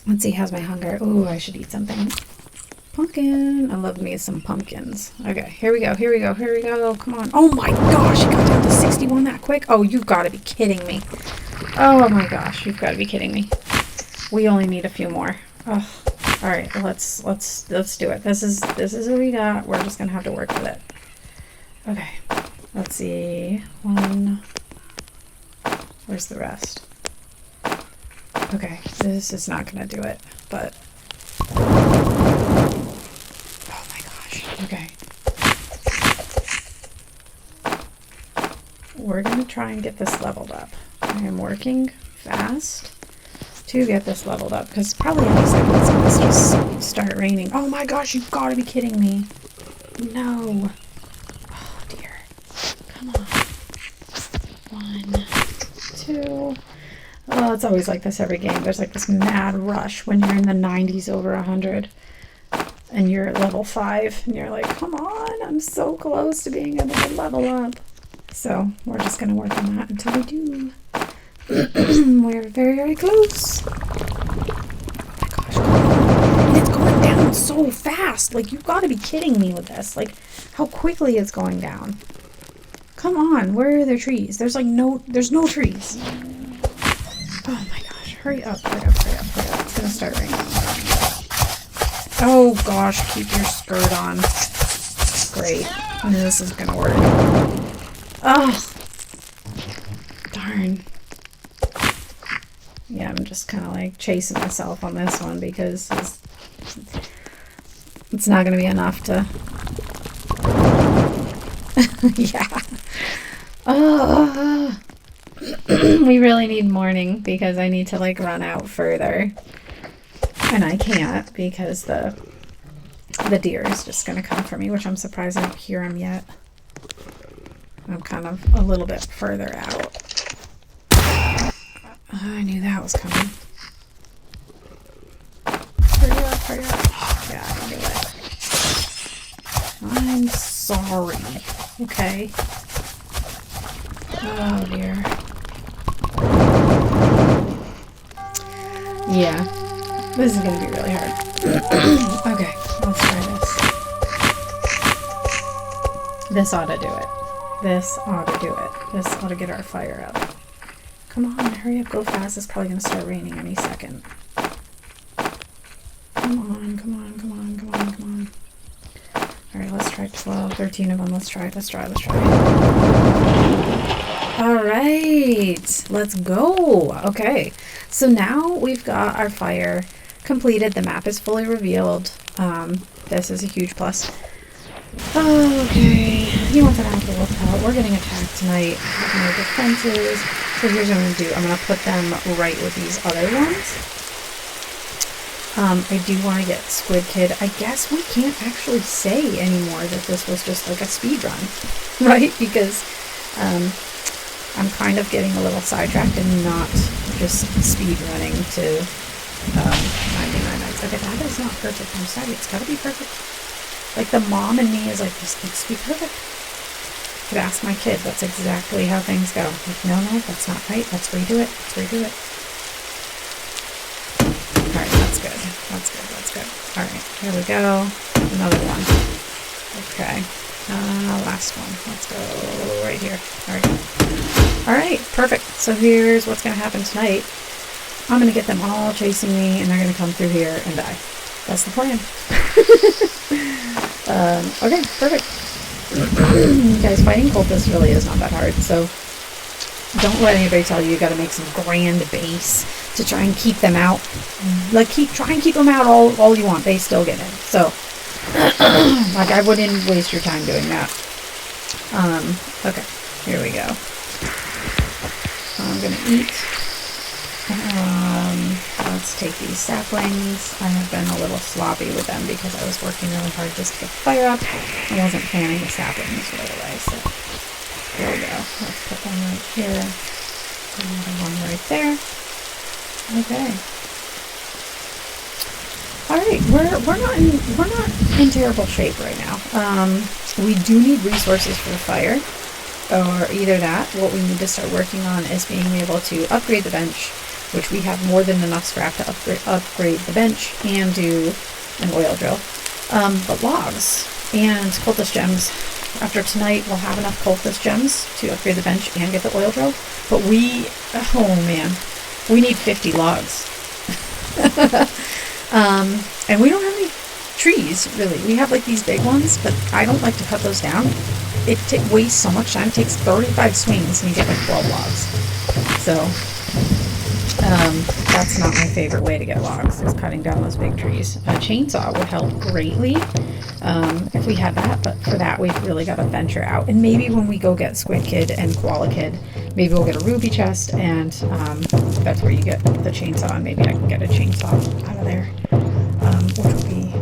Let's see, how's my hunger? Oh, I should eat something. Pumpkin. I love me some pumpkins. Okay, here we go, here we go, here we go. Come on. Oh my gosh, it got down to 61 that quick? Oh, you've got to be kidding me. Oh my gosh, you've got to be kidding me. We only need a few more. Oh, all right, let's do it. This is what we got. We're just gonna have to work with it. Okay, let's see. One. Where's the rest? Okay, this is not gonna do it, but oh my gosh. Okay, we're gonna try and get this leveled up. I am working fast to get this leveled up because probably any second it's gonna just start raining. Oh my gosh, you've got to be kidding me. No. Oh dear. Come on. 1, 2. Oh, it's always like this every game. There's like this mad rush when you're in the 90s over 100 and you're at level 5 and you're like, come on, I'm so close to being able to level up. So we're just gonna work on that until we do. We're very, very close. Oh my gosh, and it's going down so fast. Like, you've got to be kidding me with this. Like, how quickly it's going down. Come on, where are the trees? There's no trees. Oh my gosh, hurry up, hurry up, hurry up, hurry up. It's gonna start raining. Oh gosh, keep your skirt on. Great. I knew this is gonna work. Oh, darn. Yeah, I'm just kind of like chasing myself on this one because it's not going to be enough to... Yeah. Oh. We really need morning because I need to like run out further. And I can't because the deer is just going to come for me, which I'm surprised I don't hear him yet. I'm kind of a little bit further out. I knew that was coming. Hurry up, hurry up. Yeah, I knew it. I'm sorry. Okay. Oh dear. Yeah. This is going to be really hard. Okay, let's try this. This ought to do it. This ought to do it. This ought to get our fire up. Come on, hurry up, go fast. It's probably going to start raining any second. Come on, come on, come on, come on, come on. Alright, let's try 12, 13 of them. Let's try. Alright, let's go. Okay, so now we've got our fire completed. The map is fully revealed. This is a huge plus. Okay, he wants an apple lookout. We're getting attacked tonight. Have no defenses. So here's what I'm going to do. I'm going to put them right with these other ones. I do want to get Squid Kid. I guess we can't actually say anymore that this was just like a speed run, right? Because I'm kind of getting a little sidetracked and not just speed running to 99 nights. Okay, that is not perfect. I'm sorry. It's got to be perfect. Like, the mom in me is like, this needs to be perfect. I could ask my kid. That's exactly how things go. Like, no, that's not right. Let's redo it. Alright, that's good. Alright, here we go. Another one. Okay. Last one. Let's go right here. Alright, perfect. So here's what's going to happen tonight. I'm going to get them all chasing me, and they're going to come through here and die. That's the plan. Okay, perfect. Guys, fighting cultists really is not that hard, so don't let anybody tell you got to make some grand base to try and keep them out. Like, try and keep them out all you want. They still get in. So, like, I wouldn't waste your time doing that. Okay, here we go. I'm gonna eat. Let's take these saplings. I have been a little sloppy with them because I was working really hard just to get the fire up. I wasn't planning the saplings right away, so there we go. Let's put them right here. Another one right there. Okay. All right, we're not in terrible shape right now. We do need resources for the fire, or either that. What we need to start working on is being able to upgrade the bench, which we have more than enough scrap to upgrade the bench and do an oil drill. But logs and cultist gems. After tonight, we'll have enough cultist gems to upgrade the bench and get the oil drill. But oh man, we need 50 logs. And we don't have any trees, really. We have like these big ones, but I don't like to cut those down. It wastes so much time. It takes 35 swings and you get like 12 logs. So, that's not my favorite way to get logs, is cutting down those big trees. A chainsaw would help greatly, if we had that, but for that we've really got to venture out. And maybe when we go get Squid Kid and Koala Kid, maybe we'll get a ruby chest, and that's where you get the chainsaw, and maybe I can get a chainsaw out of there, which would be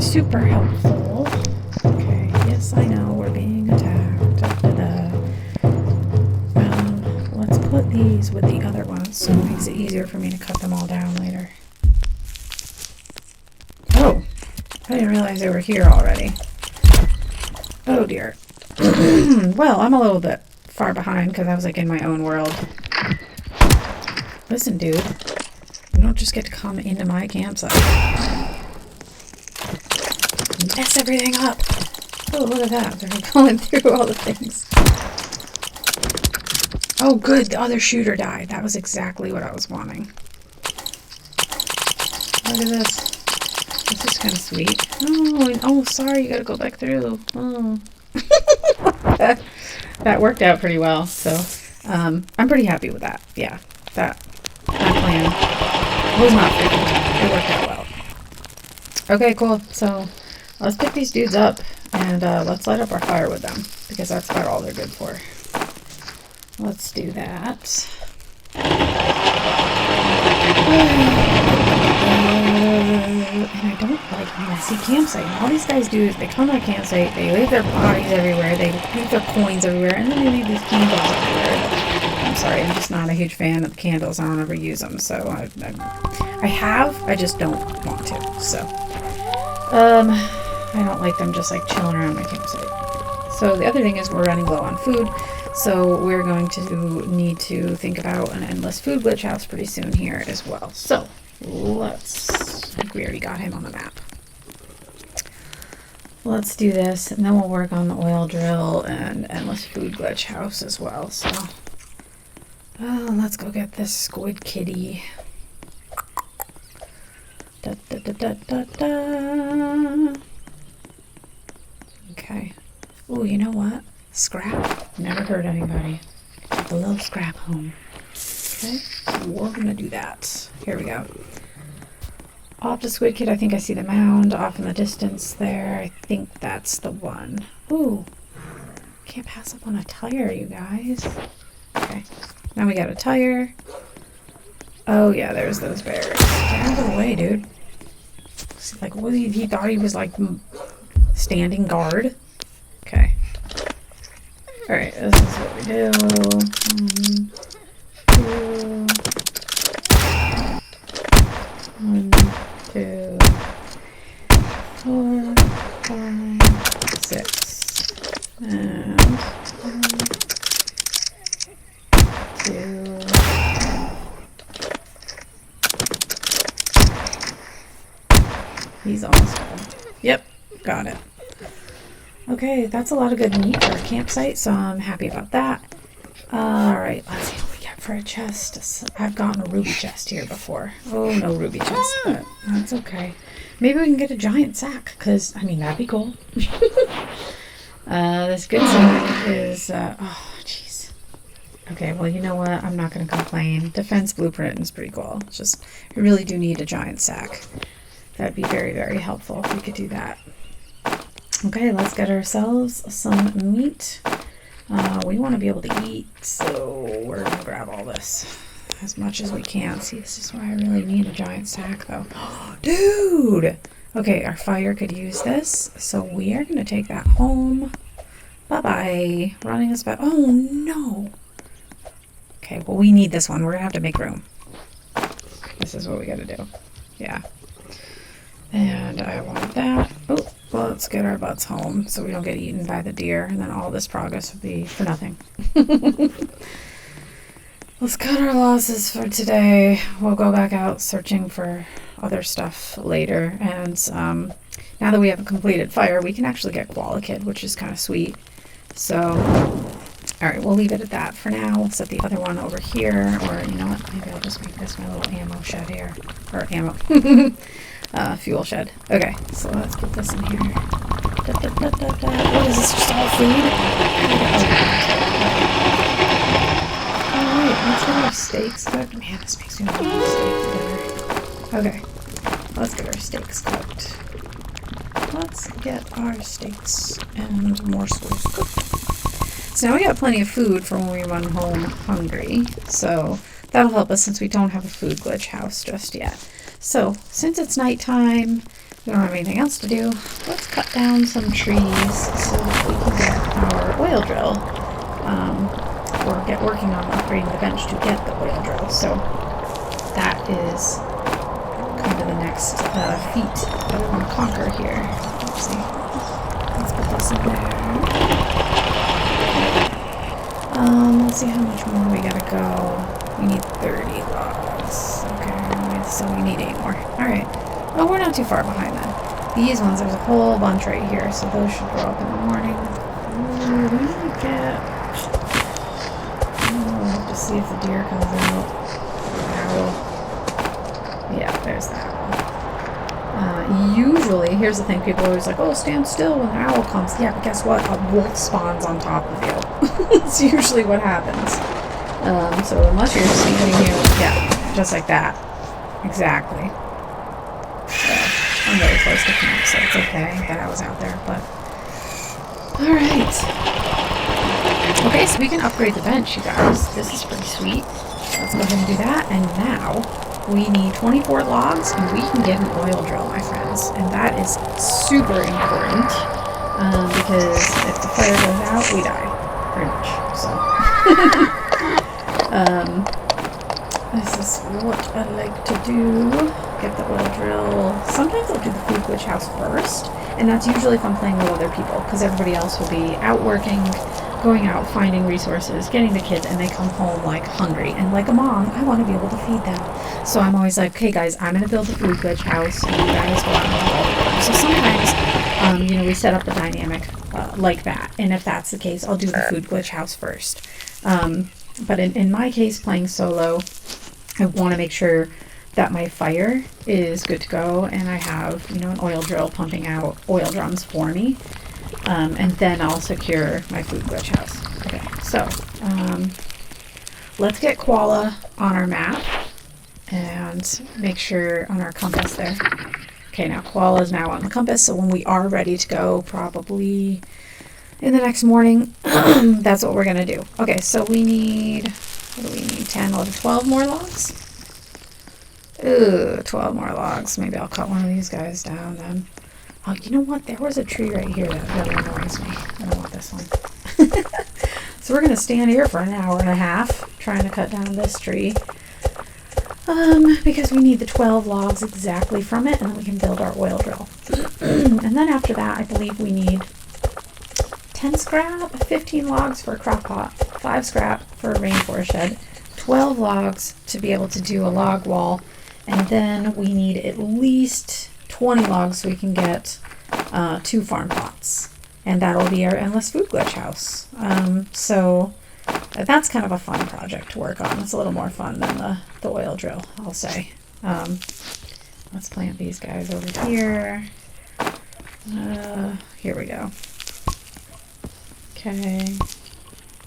super helpful. Okay, yes, I know, we're being attacked. Let's put these with the other ones, so it makes it easier for me to cut them all down later. Oh, I didn't realize they were here already. Oh dear. Well, I'm a little bit far behind because I was like in my own world. Listen, dude, you don't just get to come into my campsite. Mess everything up. Oh, look at that. They're going through all the things. Oh, good. The other shooter died. That was exactly what I was wanting. Look at this. This is kind of sweet. Oh, sorry. You got to go back through. Oh. That worked out pretty well. So, I'm pretty happy with that. Yeah. That plan was not freaking. It worked out well. Okay, cool. So, let's pick these dudes up and let's light up our fire with them, because that's about all they're good for. Let's do that. And I don't like messy campsite. And all these guys do is they come to a campsite, they leave their bodies everywhere, they leave their coins everywhere, and then they leave these candles everywhere. I'm sorry, I'm just not a huge fan of candles. I don't ever use them, so I just don't want to. So, I don't like them just like chilling around my campsite. So the other thing is we're running low on food. So we're going to need to think about an endless food glitch house pretty soon here as well. So I think we already got him on the map. Let's do this, and then we'll work on the oil drill and endless food glitch house as well. So, let's go get this squid kitty. Da, da, da, da, da, da. Okay. Oh, you know what? Scrap. Never hurt anybody. Take a little scrap home. Okay, so we're gonna do that. Here we go. Off to Squid Kid. I think I see the mound off in the distance there. I think that's the one. Ooh, can't pass up on a tire, you guys. Okay, now we got a tire. Oh yeah, there's those bears. Get out of the way, dude. Like, what, he thought he was like standing guard. Okay. Alright, this is what we do. 1, 2, 4, 5, 6. And 1, 2. He's almost done. Yep, got it. Okay, that's a lot of good meat for a campsite, so I'm happy about that. Alright, let's see what we get for a chest. I've gotten a ruby chest here before. Oh, no ruby chest, but that's okay. Maybe we can get a giant sack, because, I mean, that'd be cool. This good sack is, oh, jeez. Okay, well, you know what? I'm not going to complain. Defense blueprint is pretty cool. It's just, we really do need a giant sack. That'd be very, very helpful if we could do that. Okay, let's get ourselves some meat. We want to be able to eat, so we're going to grab all this as much as we can. See, this is why I really need a giant sack, though. Dude! Okay, our fire could use this, so we are going to take that home. Bye-bye. Running us back. Oh, no! Okay, well, we need this one. We're going to have to make room. This is what we gotta do. Yeah. And I want that. Oh, well, let's get our butts home so we don't get eaten by the deer, and then all this progress would be for nothing. Let's cut our losses for today. We'll go back out searching for other stuff later. And now that we have a completed fire, we can actually get Koala Kid, which is kind of sweet. So, all right, we'll leave it at that for now. We'll set the other one over here, or you know what? Maybe I'll just make this my little ammo shed here, or ammo fuel shed. Okay, so let's put this in here. What is this? Just all food? Oh wait, let's get our steaks cooked. Man, this makes me want to steak for dinner. Okay, let's get our steaks cooked. Let's get our steaks and morsels cooked. So now we got plenty of food for when we run home hungry. So that'll help us since we don't have a food glitch house just yet. So since it's nighttime, we don't have anything else to do, let's cut down some trees so that we can get our oil drill. Or get working on upgrading the bench to get the oil drill. So that is kind of the next feat that we want to conquer here. Let's see. Let's put this in there. Let's see how much more we gotta go. We need 30 logs. Okay, so we need 8 more. Alright. Oh, we're not too far behind then. These ones, there's a whole bunch right here, so those should grow up in the morning. Ooh, we need to get... we'll have to see if the deer comes out. Owl. Yeah, there's the owl. Usually, here's the thing, people are always like, oh, stand still when the owl comes. Yeah, but guess what? A wolf spawns on top of you. It's usually what happens. So unless you're standing here, yeah, just like that. Exactly. So, I'm very close to camp, so it's okay that I was out there, but... Alright. Okay, so we can upgrade the bench, you guys. This is pretty sweet. Let's go ahead and do that, and now... we need 24 logs, and we can get an oil drill, my friends. And that is super important, because if the fire goes out, we die, pretty much. So, this is what I like to do. Get the oil drill. Sometimes I'll do the food glitch house first, and that's usually if I'm playing with other people, because everybody else will be out working, going out, finding resources, getting the kids, and they come home like hungry. And like a mom, I want to be able to feed them. So I'm always like, okay guys, I'm going to build a food glitch house, and you guys go out and do all the work. So sometimes, we set up the dynamic like that. And if that's the case, I'll do the food glitch house first. But in my case, playing solo, I want to make sure that my fire is good to go, and I have, an oil drill pumping out oil drums for me. And then I'll secure my food glitch house. Okay, so let's get Koala on our map and make sure on our compass there. Okay, now Koala is now on the compass, so when we are ready to go, probably in the next morning, that's what we're going to do. Okay, so we need, 10, 11, 12 more logs? Ooh, 12 more logs. Maybe I'll cut one of these guys down then. Oh, you know what? There was a tree right here that really annoys me. I don't want this one. So we're going to stand here for an hour and a half trying to cut down this tree. Because we need the 12 logs exactly from it, and then we can build our oil drill. And then after that, I believe we need 10 scrap, 15 logs for a crock pot, 5 scrap for a rainforest shed, 12 logs to be able to do a log wall, and then we need at least 20 logs so we can get 2 farm plots, and that'll be our endless food glitch house. So that's kind of a fun project to work on. It's a little more fun than the oil drill, I'll say. Let's plant these guys over here. Here we go. Okay.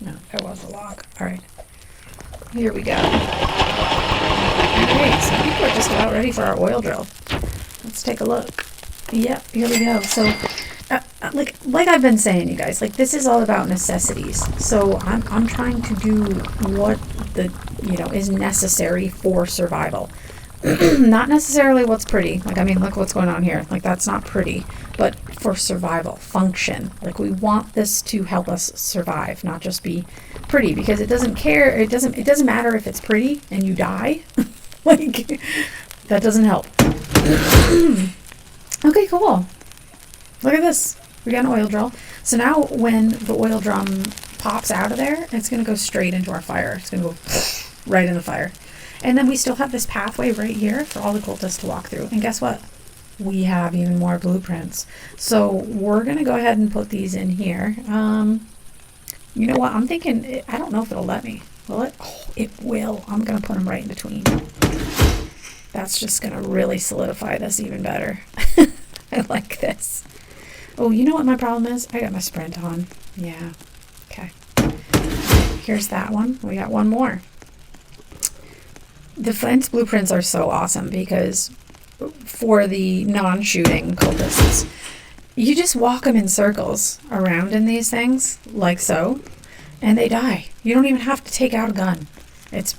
No, there was a log. All right. Here we go. Okay, so I think we're just about ready for our oil drill. Let's take a look. Yep, here we go. So, like I've been saying, you guys, this is all about necessities. So I'm trying to do what is necessary for survival. Not necessarily what's pretty. Look what's going on here. That's not pretty, but for survival, function. We want this to help us survive, not just be pretty, because it doesn't matter if it's pretty and you die. Like, that doesn't help. Okay, cool. Look at this. We got an oil drill. So now when the oil drum pops out of there, it's going to go straight into our fire. It's going to go right in the fire. And then we still have this pathway right here for all the cultists to walk through. And guess what? We have even more blueprints. So we're going to go ahead and put these in here. You know what? I'm thinking, I don't know if it'll let me. Will it? Oh, it will. I'm going to put them right in between. That's just going to really solidify this even better. I like this. Oh, you know what my problem is? I got my sprint on. Yeah. Okay. Here's that one. We got one more. The fence blueprints are so awesome because for the non-shooting cultists, you just walk them in circles around in these things, like so, and they die. You don't even have to take out a gun. It's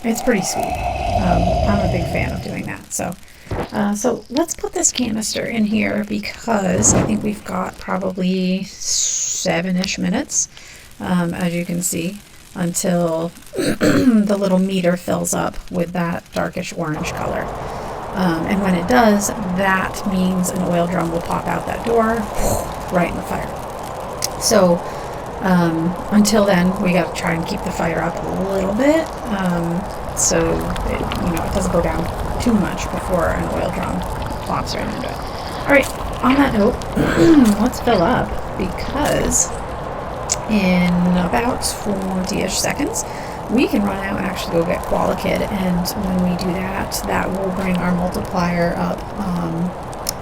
pretty sweet. I'm a big fan of doing that. So let's put this canister in here because I think we've got probably 7-ish minutes, as you can see, until the little meter fills up with that darkish orange color. And when it does, that means an oil drum will pop out that door right in the fire. So until then, we got to try and keep the fire up a little bit, so it doesn't go down too much before an oil drum plops right into it. All right, on that note, let's fill up because in about 40-ish seconds, we can run out and actually go get Qualikid, and when we do that, that will bring our multiplier up.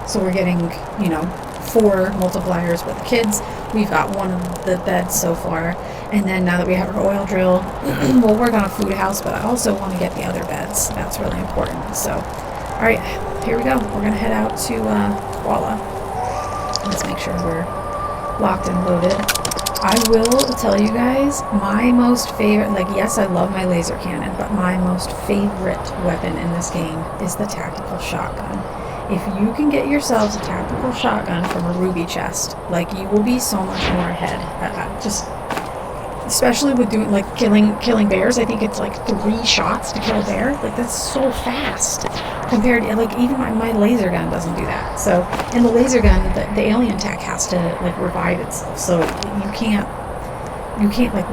So we're getting, 4 multipliers with the kids. We've got one of the beds so far, and then now that we have our oil drill, we'll work on a food house, but I also want to get the other beds. That's really important. So, all right, here we go. We're going to head out to Koala. Let's make sure we're locked and loaded. I will tell you guys, my most favorite, yes, I love my laser cannon, but my most favorite weapon in this game is the tactical shotgun. If you can get yourselves a tactical shotgun from a ruby chest, you will be so much more ahead. Especially with doing, killing bears, I think it's 3 shots to kill a bear. That's so fast. Compared to, even my laser gun doesn't do that. So, in the laser gun, the alien tech has to, revive itself. So, you can't,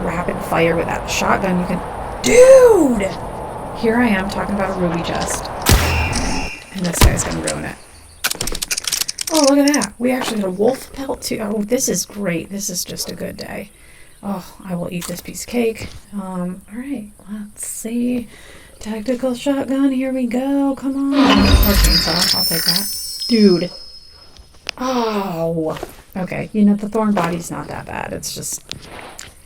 rapid fire with that shotgun. You can, dude! Here I am talking about a ruby chest. And this guy's gonna ruin it. Oh, look at that. We actually got a wolf pelt, too. Oh, this is great. This is just a good day. Oh, I will eat this piece of cake. All right, let's see. Tactical shotgun, here we go. Come on. Or chainsaw, I'll take that. Dude. Oh. Okay, the thorn body's not that bad. It's just,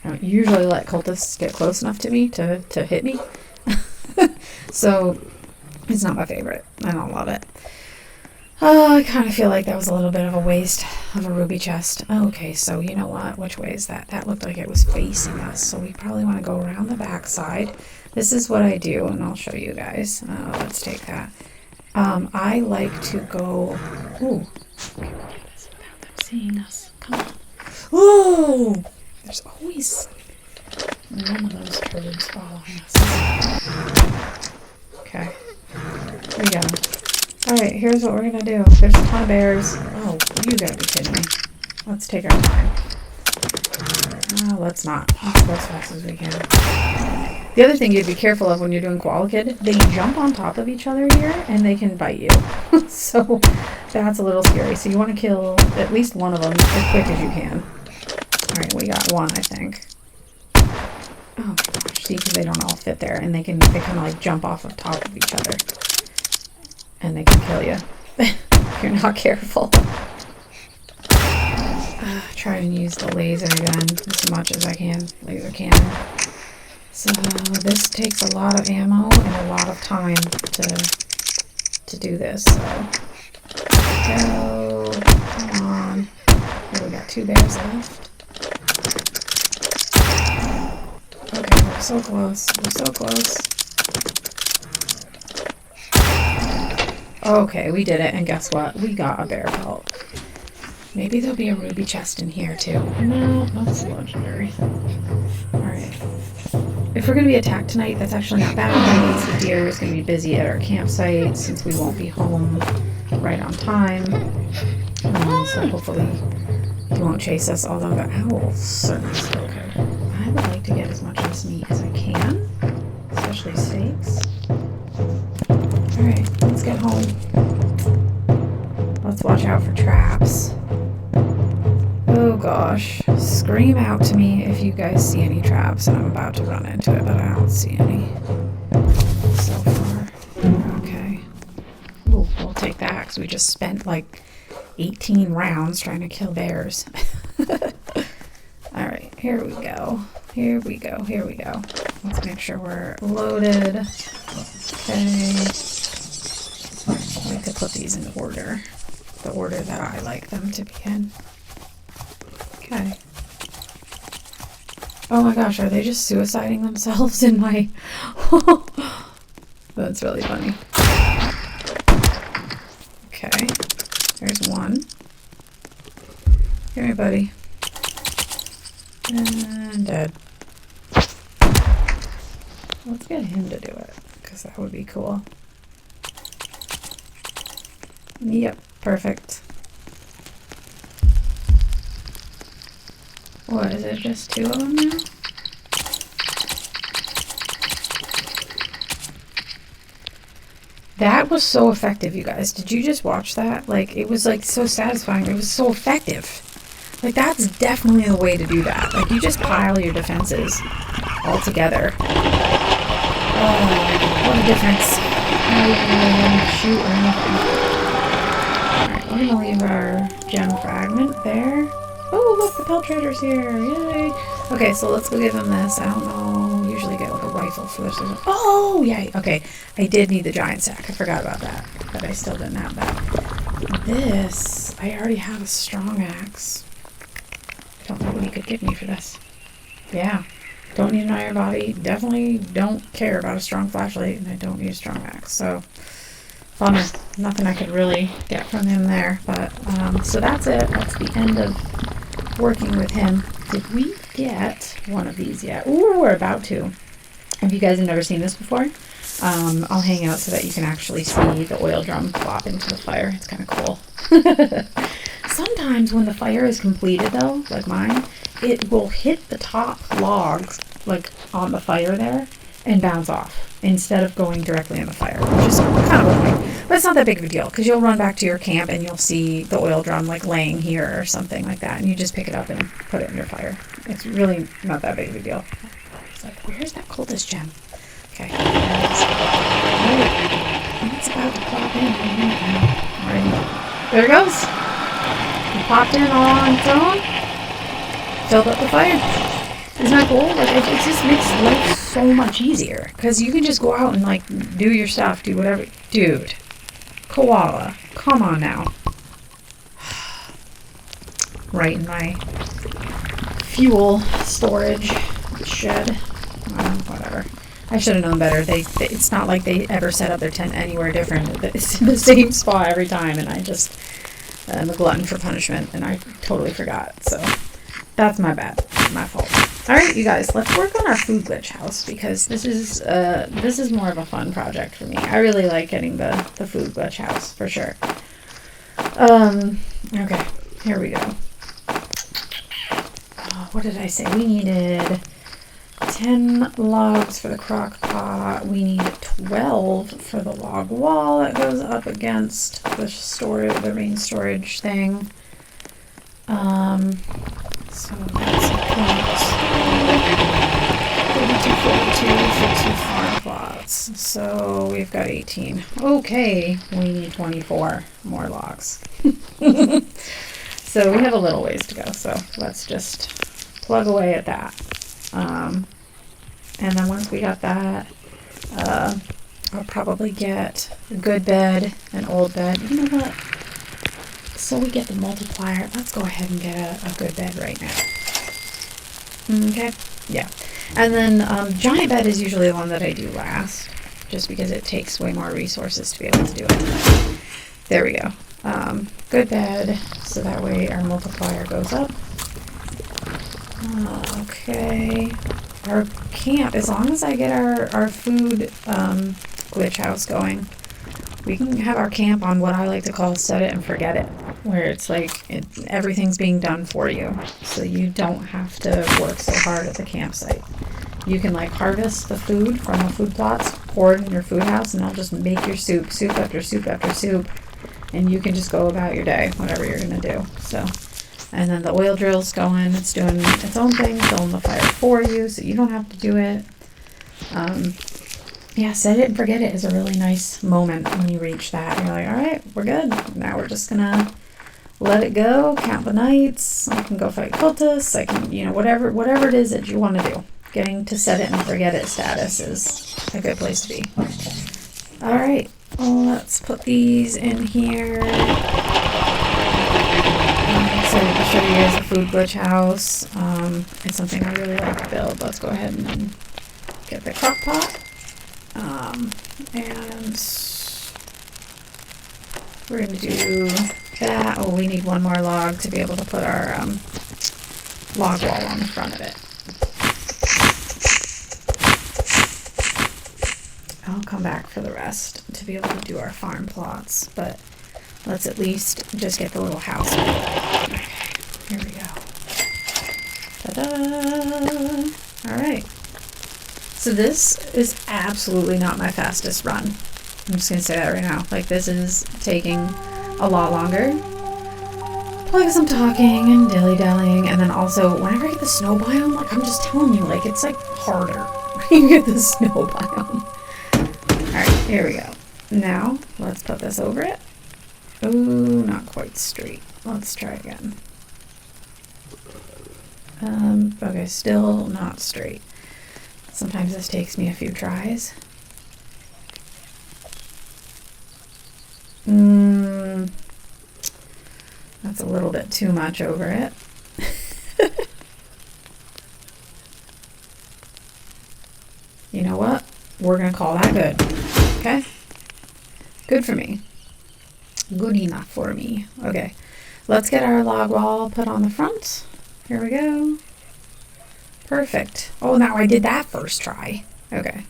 I don't usually let cultists get close enough to me to hit me. So, it's not my favorite. I don't love it. Oh, I kind of feel like that was a little bit of a waste of a ruby chest. Okay, so you know what? Which way is that? That looked like it was facing us, so we probably want to go around the back side. This is what I do, and I'll show you guys. Let's take that. I like to go... Ooh. Without them seeing us. Come on. Ooh! There's always one of those turds following us. Okay. Here we go. Alright, here's what we're gonna do. There's a ton of bears. Oh, you gotta be kidding me. Let's take our time. No, let's not. Let's go as fast as we can. The other thing you'd be careful of when you're doing Qualikid, they jump on top of each other here, and they can bite you. So, that's a little scary. So you want to kill at least one of them as quick as you can. Alright, we got one, I think. Oh gosh, see, because they don't all fit there, and they kind of jump off of top of each other. And they can kill you if you're not careful. Try and use the laser gun as much as I can. Laser cannon. So this takes a lot of ammo and a lot of time to do this. So go. Come on. Here we got 2 bears left. Okay, we're so close. We're so close. Okay, we did it, and guess what? We got a bear pelt. Maybe there'll be a ruby chest in here, too. No, that's legendary. Alright. if we're going to be attacked tonight, that's actually not bad. That means the deer is going to be busy at our campsite since we won't be home right on time. So hopefully he won't chase us, although the owls certainly still could. I would like to get as much of this meat as I can, especially steaks. Alright, let's get home. Let's watch out for traps. Oh gosh, scream out to me if you guys see any traps, and I'm about to run into it, but I don't see any so far. Okay. Ooh, we'll take that because we just spent like 18 rounds trying to kill bears. Alright, here we go. Here we go. Here we go. Let's make sure we're loaded. Okay. I like to put these in order. The order that I like them to be in. Okay. Oh my gosh, are they just suiciding themselves in my... That's really funny. Okay. There's one. Come here, buddy. And dead. Let's get him to do it, because that would be cool. Yep, perfect. What, is it just 2 of them now? That was so effective, you guys. Did you just watch that? Like, it was like so satisfying. It was so effective. Like, that's definitely the way to do that. Like, you just pile your defenses all together. Oh, what a difference. Now we can really shoot or anything. Alright, we're gonna leave our gem fragment there. Oh, look, the pelt trader's here. Yay. Okay, so let's go give him this. I don't know. Usually get like a rifle for this. Oh, yay. Okay, I did need the giant sack. I forgot about that, but I still didn't have that. This, I already have a strong axe. I don't know what he could give me for this. Yeah. Don't need an iron body. Definitely don't care about a strong flashlight, and I don't need a strong axe. So, bummer. Nothing I could really get from him there. But, so that's it. That's the end of working with him. Did we get one of these yet? Ooh, we're about to. If you guys have never seen this before, I'll hang out so that you can actually see the oil drum flop into the fire. It's kind of cool. Sometimes when the fire is completed, though, like mine, it will hit the top logs, like on the fire there, and bounce off instead of going directly in the fire, which is kind of annoying. But it's not that big of a deal because you'll run back to your camp and you'll see the oil drum like laying here or something like that, and you just pick it up and put it in your fire. It's really not that big of a deal. It's like, where's that cultist gem? Okay. It's about to plop in any minute now. Alright. There it goes. It popped in all on its own. Filled up the fire. Isn't that cool? Like, it just makes life so much easier. Because you can just go out and, like, do your stuff, do whatever. Dude. Koala. Come on now. Right in my fuel storage shed. Whatever. I should have known better. It's not like they ever set up their tent anywhere different. It's in the same spot every time, and I just am a glutton for punishment, and I totally forgot. So that's my bad. My fault. All right, you guys, let's work on our food glitch house because this is more of a fun project for me. I really like getting the food glitch house for sure. Okay, here we go. Oh, what did I say? We needed 10 logs for the crock pot. We need 12 for the log wall that goes up against the main storage thing. So that's 52 farm plots. So we've got 18. Okay, we need 24 more logs. So we have a little ways to go. So let's just plug away at that. And then once we got that, I'll probably get a good bed, an old bed. You know what? So we get the multiplier. Let's go ahead and get a good bed right now. Okay? Yeah. And then giant bed is usually the one that I do last, just because it takes way more resources to be able to do it. There we go. Good bed, so that way our multiplier goes up. Okay. our camp, as long as I get our food glitch house going, we can have our camp on what I like to call set it and forget it, where it's like everything's being done for you, so you don't have to work so hard at the campsite. You can like harvest the food from the food plots, pour it in your food house, and I'll just make your soup after soup after soup, and you can just go about your day, whatever you're gonna do. So, and then the oil drill's going, it's doing its own thing, filling the fire for you, so you don't have to do it. Yeah, set it and forget it is a really nice moment when you reach that. You're like, all right, we're good. Now we're just gonna let it go, count the nights. I can go fight cultists. I can, whatever it is that you want to do. Getting to set it and forget it status is a good place to be. All right, let's put these in here. So to show you guys the food glitch house. It's something I really like to build. Let's go ahead and get the crock pot. And we're going to do that. Oh, we need one more log to be able to put our log wall on the front of it. I'll come back for the rest to be able to do our farm plots, but let's at least just get the little house. Okay, here we go. Ta-da! All right. So this is absolutely not my fastest run. I'm just going to say that right now. Like, this is taking a lot longer. Because I'm talking and dilly-dallying. And then also, whenever I get the snow biome, like, I'm just telling you, like, it's, like, harder when you get the snow biome. Alright, here we go. Now, let's put this over it. Ooh, not quite straight. Let's try again. Okay, still not straight. Sometimes this takes me a few tries. That's a little bit too much over it. You know what? We're going to call that good. Okay? Good for me. Good enough for me. Okay. Let's get our log wall put on the front. Here we go. Perfect. Oh, now I did that first try. Okay.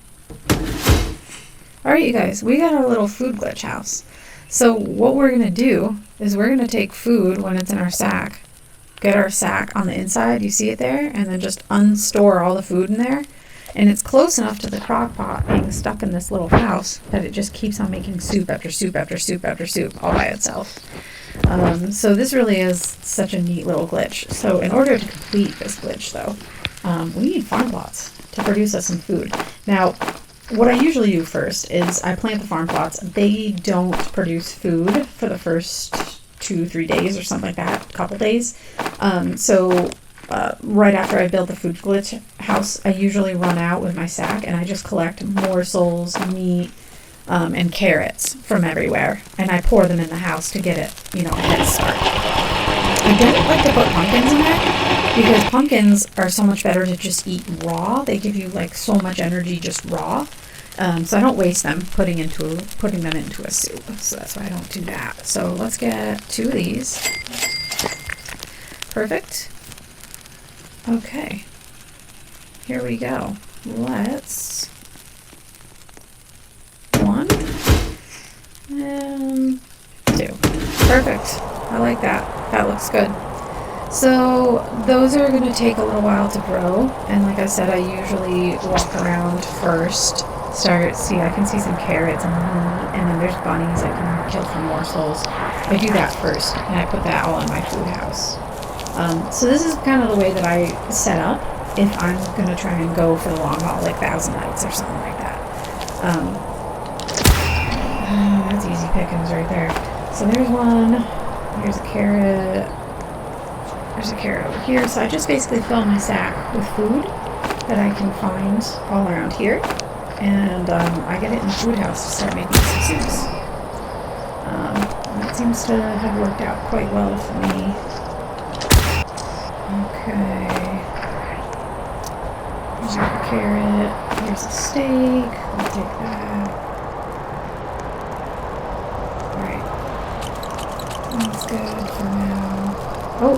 Alright, you guys. We got our little food glitch house. So what we're going to do is we're going to take food when it's in our sack. Get our sack on the inside. You see it there? And then just unstore all the food in there. And it's close enough to the crock pot being stuck in this little house that it just keeps on making soup after soup after soup after soup all by itself. So this really is such a neat little glitch. So in order to complete this glitch, though, we need farm plots to produce us some food. Now, what I usually do first is I plant the farm plots. They don't produce food for the first 2-3 days or something like that, a couple days. Right after I build the food glitch house, I usually run out with my sack and I just collect morsels, meat, and carrots from everywhere. And I pour them in the house to get it, a head start. I don't like to put pumpkins in there because pumpkins are so much better to just eat raw. They give you like so much energy just raw. So I don't waste them putting them into a soup. So that's why I don't do that. So let's get 2 of these. Perfect. Okay. Here we go. Let's 1 and 2. Perfect. I like that. That looks good. So those are going to take a little while to grow, and like I said, I usually walk around first. I can see some carrots and then there's bunnies I can kill for morsels. I do that first, and I put that all in my food house. So this is kind of the way that I set up if I'm going to try and go for the long haul, like 1,000 nights or something like that. That's easy pickings right there. So there's one. Here's a carrot. There's a carrot over here. So I just basically fill my sack with food that I can find all around here. And I get it in the food house to start making some soups. That seems to have worked out quite well for me. Okay. Here's a carrot. Here's a steak. I'll take that. Alright. That's good for now. Oh!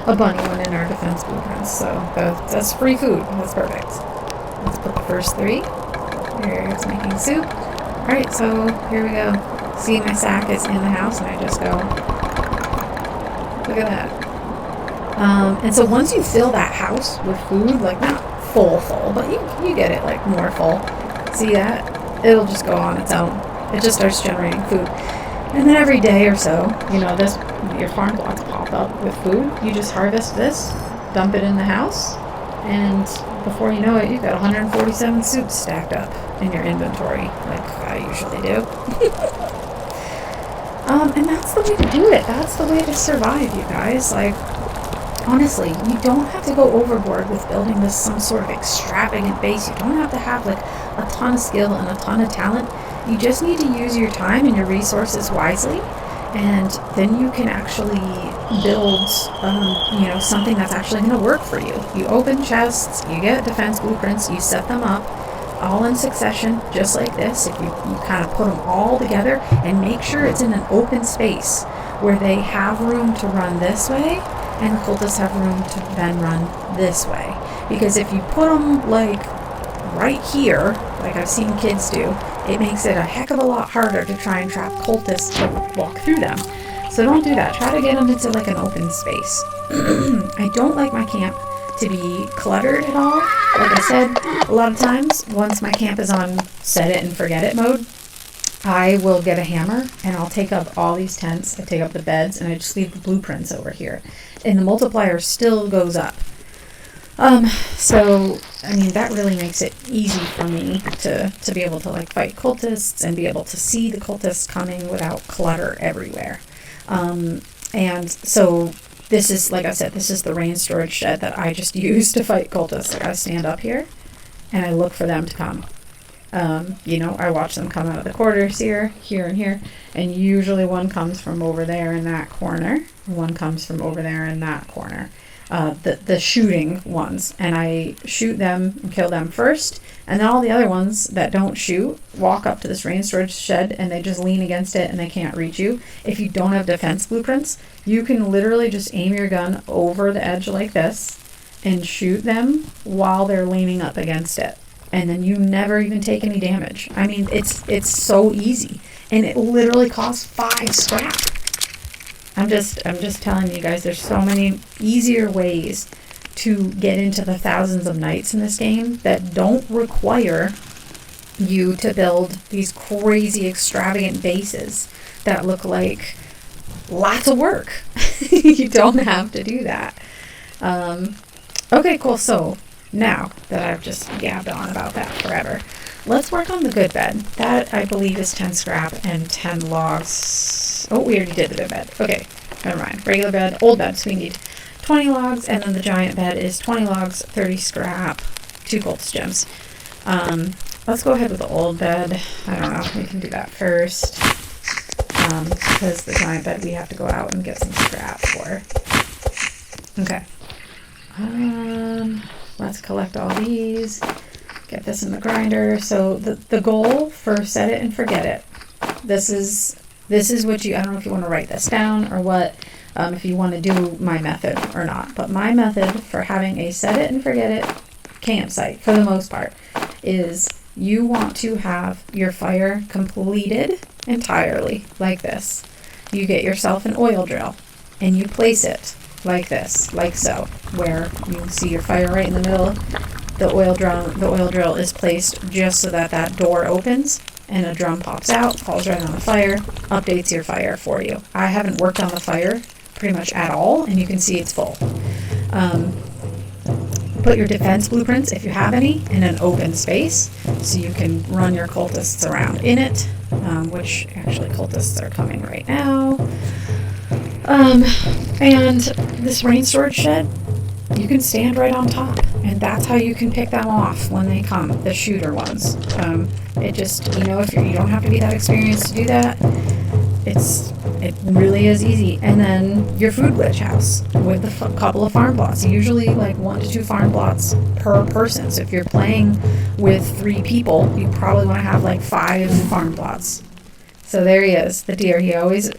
A bunny went in in our defense blueprints. So that's free food. That's perfect. Let's put the first 3. Here's making soup. Alright, so here we go. See, my sack is in the house, and I just go, look at that. And so once you fill that house with food, like not full, but you get it like more full. See that? It'll just go on its own. It just starts generating food. And then every day or so, your farm blocks pop up with food. You just harvest this, dump it in the house, and before you know it, you've got 147 soups stacked up in your inventory, like I usually do. And that's the way to do it. That's the way to survive, you guys. Like, honestly, you don't have to go overboard with building this some sort of extravagant base. You don't have to have like a ton of skill and a ton of talent. You just need to use your time and your resources wisely, and then you can actually build, something that's actually going to work for you. You open chests, you get defense blueprints, you set them up all in succession, just like this. If you kind of put them all together and make sure it's in an open space where they have room to run this way and the cultists have room to then run this way. Because if you put them like right here, like I've seen kids do, it makes it a heck of a lot harder to try and trap cultists to walk through them. So don't do that. Try to get them into like an open space. I don't like my camp to be cluttered at all. Like I said, a lot of times, once my camp is on set it and forget it mode, I will get a hammer and I'll take up all these tents, I take up the beds, and I just leave the blueprints over here. And the multiplier still goes up. So, I mean, that really makes it easy for me to be able to like fight cultists and be able to see the cultists coming without clutter everywhere. And so this is, like I said, this is the rain storage shed that I just use to fight cultists. Like I stand up here and I look for them to come. I watch them come out of the quarters here, and here, and usually one comes from over there in that corner, one comes from over there in that corner. The shooting ones, and I shoot them and kill them first, and then all the other ones that don't shoot walk up to this rain storage shed and they just lean against it and they can't reach you. If you don't have defense blueprints, you can literally just aim your gun over the edge like this and shoot them while they're leaning up against it, and then you never even take any damage. I mean, it's so easy, and it literally costs 5 scrap. I'm just telling you guys, there's so many easier ways to get into the thousands of nights in this game that don't require you to build these crazy extravagant bases that look like lots of work. You don't have to do that. Okay, cool. So now that I've just gabbed on about that forever, let's work on the good bed. That, I believe, is 10 scrap and 10 logs. Oh, we already did the good bed. Okay, never mind. Regular bed, old bed, so we need 20 logs, and then the giant bed is 20 logs, 30 scrap, 2 cultist gems. Let's go ahead with the old bed. I don't know, we can do that first. Because the giant bed we have to go out and get some scrap for. Okay. Let's collect all these. Get this in the grinder. So the goal for set it and forget it. This is what you, I don't know if you want to write this down or what, if you want to do my method or not. But my method for having a set it and forget it campsite, for the most part, is you want to have your fire completed entirely like this. You get yourself an oil drill and you place it like this, like so, where you see your fire right in the middle. The oil drill is placed just so that door opens and a drum pops out, falls right on the fire, updates your fire for you. I haven't worked on the fire pretty much at all, and you can see it's full. Put your defense blueprints, if you have any, in an open space so you can run your cultists around in it, which actually cultists are coming right now. And this rain storage shed, you can stand right on top, and that's how you can pick them off when they come, the shooter ones. It just, if you don't have to be that experienced to do that, it really is easy. And then your food glitch house with a couple of farm plots, usually like 1 to 2 farm plots per person. So if you're playing with 3 people, you probably want to have like 5 farm plots. So there he is, the deer. He always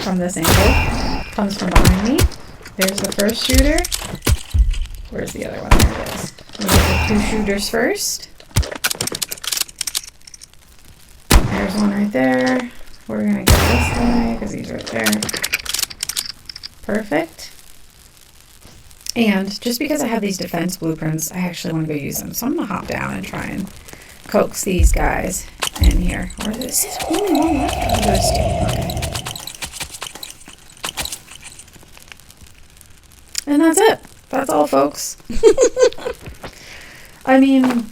from this angle comes from behind me. There's the first shooter. Where's the other one? There it is. We get the 2 shooters first. There's one right there. We're going to go this way because he's right there. Perfect. And just because I have these defense blueprints, I actually want to go use them. So I'm going to hop down and try and coax these guys in here. Or this is only one left. Oh, there's 2. Okay. And that's it. That's all, folks. I mean,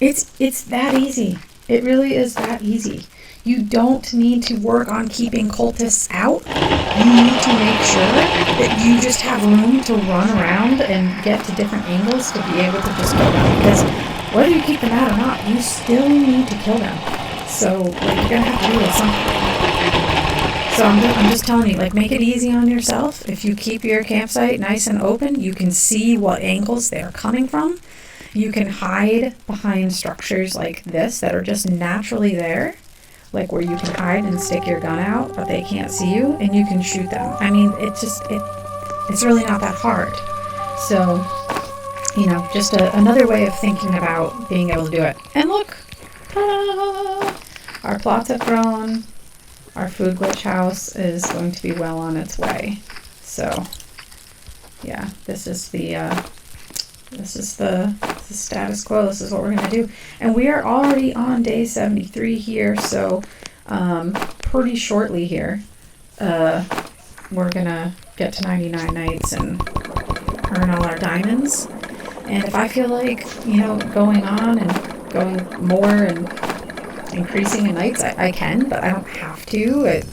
it's that easy. It really is that easy. You don't need to work on keeping cultists out. You need to make sure that you just have room to run around and get to different angles to be able to just kill them. Because whether you keep them out or not, you still need to kill them. So, like, you're gonna have to do it something. So I'm just telling you, like, make it easy on yourself. If you keep your campsite nice and open, you can see what angles they're coming from. You can hide behind structures like this that are just naturally there, like where you can hide and stick your gun out, but they can't see you, and you can shoot them. I mean, it's really not that hard. So, you know, just another way of thinking about being able to do it. And look, ta-da! Our plots have grown. Our food glitch house is going to be well on its way. So, yeah, this is the status quo. This is what we're going to do. And we are already on day 73 here, so pretty shortly here, we're going to get to 99 nights and earn all our diamonds. And if I feel like, you know, going on and going more and increasing in nights, I can, but I don't have to. I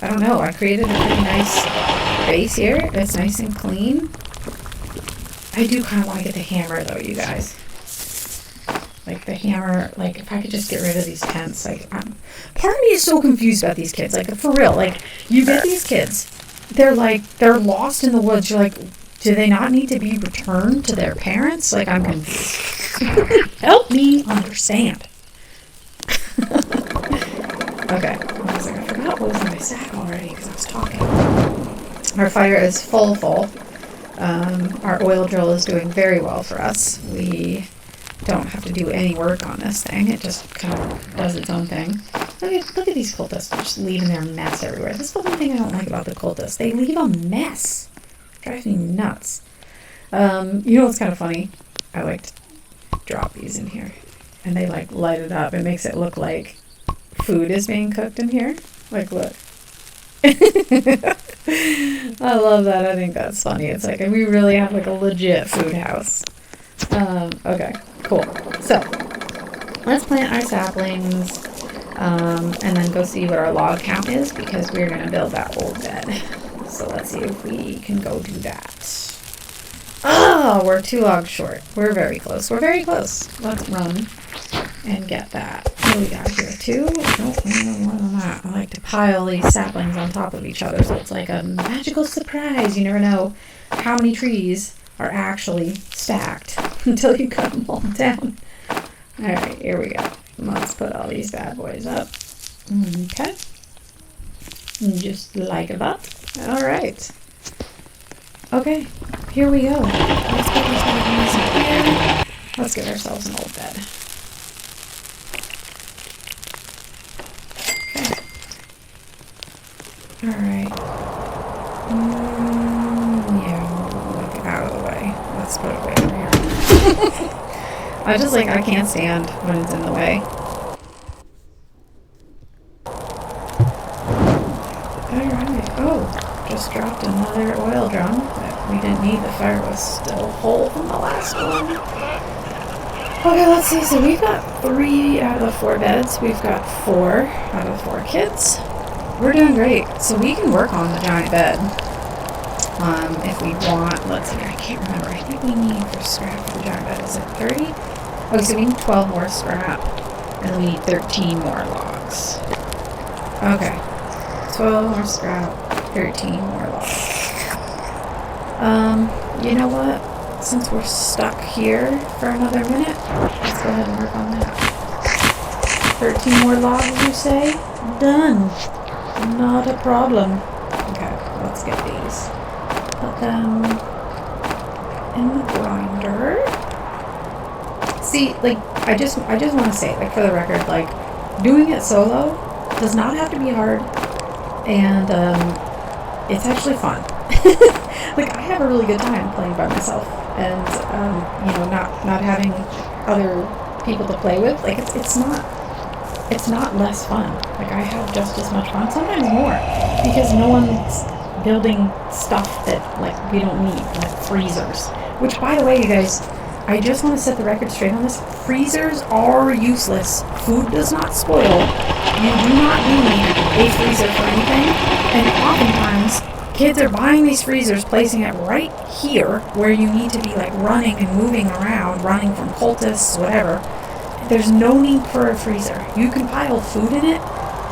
don't know. I created a pretty nice base here. It's nice and clean. I do kind of want to get the hammer, though, you guys. Like, the hammer, like, if I could just get rid of these tents, like, part of me is so confused about these kids, like, for real, like, you get these kids, they're lost in the woods, you're like, do they not need to be returned to their parents? Like, I'm confused. Help me understand. Okay, I was like, I forgot what was in my sack already, because I was talking. Our fire is full. Our oil drill is doing very well for us. We don't have to do any work on this thing. It just kind of does its own thing. Look at these cultists. They're just leaving their mess everywhere. This is the one thing I don't like about the cultists. They leave a mess. It drives me nuts. You know what's kind of funny? I like to drop these in here. And they like light it up. It makes it look like food is being cooked in here. Like, look. I love that. I think that's funny. It's like we really have like a legit food house. Okay, cool. So let's plant our saplings, and then go see what our log count is, because we're gonna build that old bed. So let's see if we can go do that. Oh, we're 2 logs short. We're very close. We're very close. Let's run and get that. What do we got here? 2? Nope, more than that. I like to pile these saplings on top of each other, so it's like a magical surprise. You never know how many trees are actually stacked until you cut them all down. Alright, here we go. Let's put all these bad boys up. Okay. Just like that. Alright. Okay, here we go. Let's put these bad boys in here. Let's get ourselves an old bed. Alright. Yeah, get out of the way. Let's put it way over here. I can't stand when it's in the way. Alright. Oh, just dropped another oil drum that we didn't need. The fire was still whole from the last one. Okay, let's see. So we've got 3 out of the 4 beds. We've got 4 out of 4 kids. We're doing great. So we can work on the giant bed. If we want, let's see, I can't remember. I think we need for scrap for the giant bed. Is it 30? Okay, so we need 12 more scrap. And then we need 13 more logs. Okay. 12 more scrap, 13 more logs. You know what? Since we're stuck here for another minute, let's go ahead and work on that. 13 more logs, you say? Done. Not a problem. Okay, let's get these. put them in the grinder. See, like, I just want to say, like, for the record, like, doing it solo does not have to be hard, and it's actually fun. Like, I have a really good time playing by myself, and not having other people to play with. Like, it's not less fun. Like, I have just as much fun, sometimes more, because no one's building stuff that, like, we don't need, like freezers. Which, by the way, you guys, I just want to set the record straight on this. Freezers are useless. Food does not spoil. You do not need a freezer for anything. And oftentimes, kids are buying these freezers, placing it right here, where you need to be, like, running and moving around, running from cultists, whatever. There's no need for a freezer. You can pile food in it,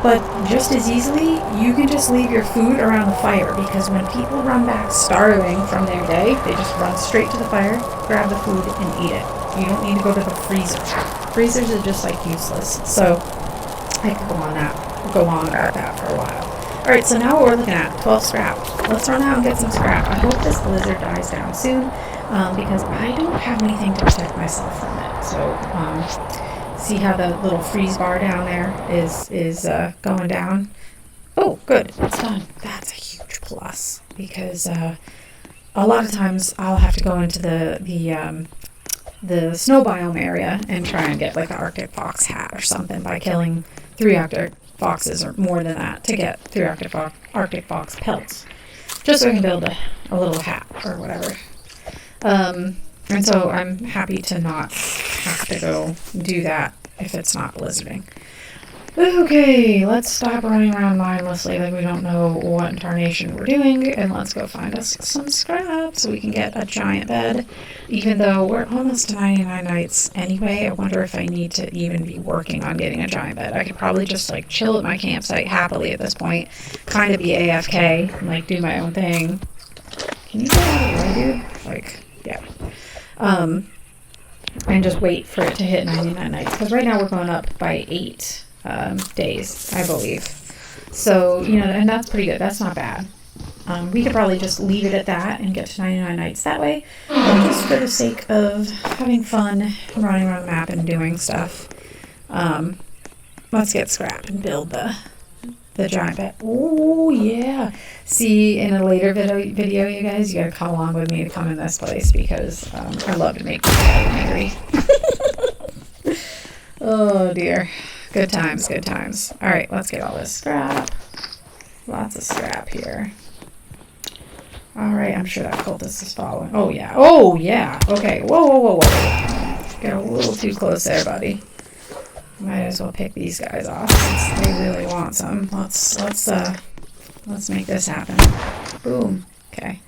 but just as easily, you can just leave your food around the fire, because when people run back starving from their day, they just run straight to the fire, grab the food, and eat it. You don't need to go to the freezer. Freezers are just, like, useless. So I could go on about that for a while. Alright, so now what we're looking at, 12 scrap. Let's run out and get some scrap. I hope this blizzard dies down soon, because I don't have anything to protect myself from it. So, see how the little freeze bar down there is going down? Oh, good, it's done. That's a huge plus, because a lot of times I'll have to go into the snow biome area and try and get, like, the Arctic fox hat or something by killing 3 Arctic foxes or more than that to get 3 Arctic fox pelts, just so I can build a little hat or whatever. And so I'm happy to not have to go do that if it's not blizzarding. Okay, let's stop running around mindlessly like we don't know what in tarnation we're doing, and let's go find us some scrap so we can get a giant bed. Even though we're almost to 99 nights anyway, I wonder if I need to even be working on getting a giant bed. I could probably just, like, chill at my campsite happily at this point, kind of be AFK, and, like, do my own thing. Can you get out of the way, dude? Like, yeah. And just wait for it to hit 99 nights, because right now we're going up by 8 days, I believe. So, and that's pretty good. That's not bad. We could probably just leave it at that and get to 99 nights that way, just for the sake of having fun running around the map and doing stuff. Let's get scrap and build the giant bed. Oh, yeah. See, in a later video, you guys, you gotta come along with me to come in this place, because I love to make my dad angry. Oh, dear. Good times, good times. All right, let's get all this scrap. Lots of scrap here. All right, I'm sure that cultist is following. Oh, yeah. Oh, yeah. Okay. Whoa. Got a little too close there, buddy. Might as well pick these guys off since they really want some. Let's make this happen. Boom. Okay.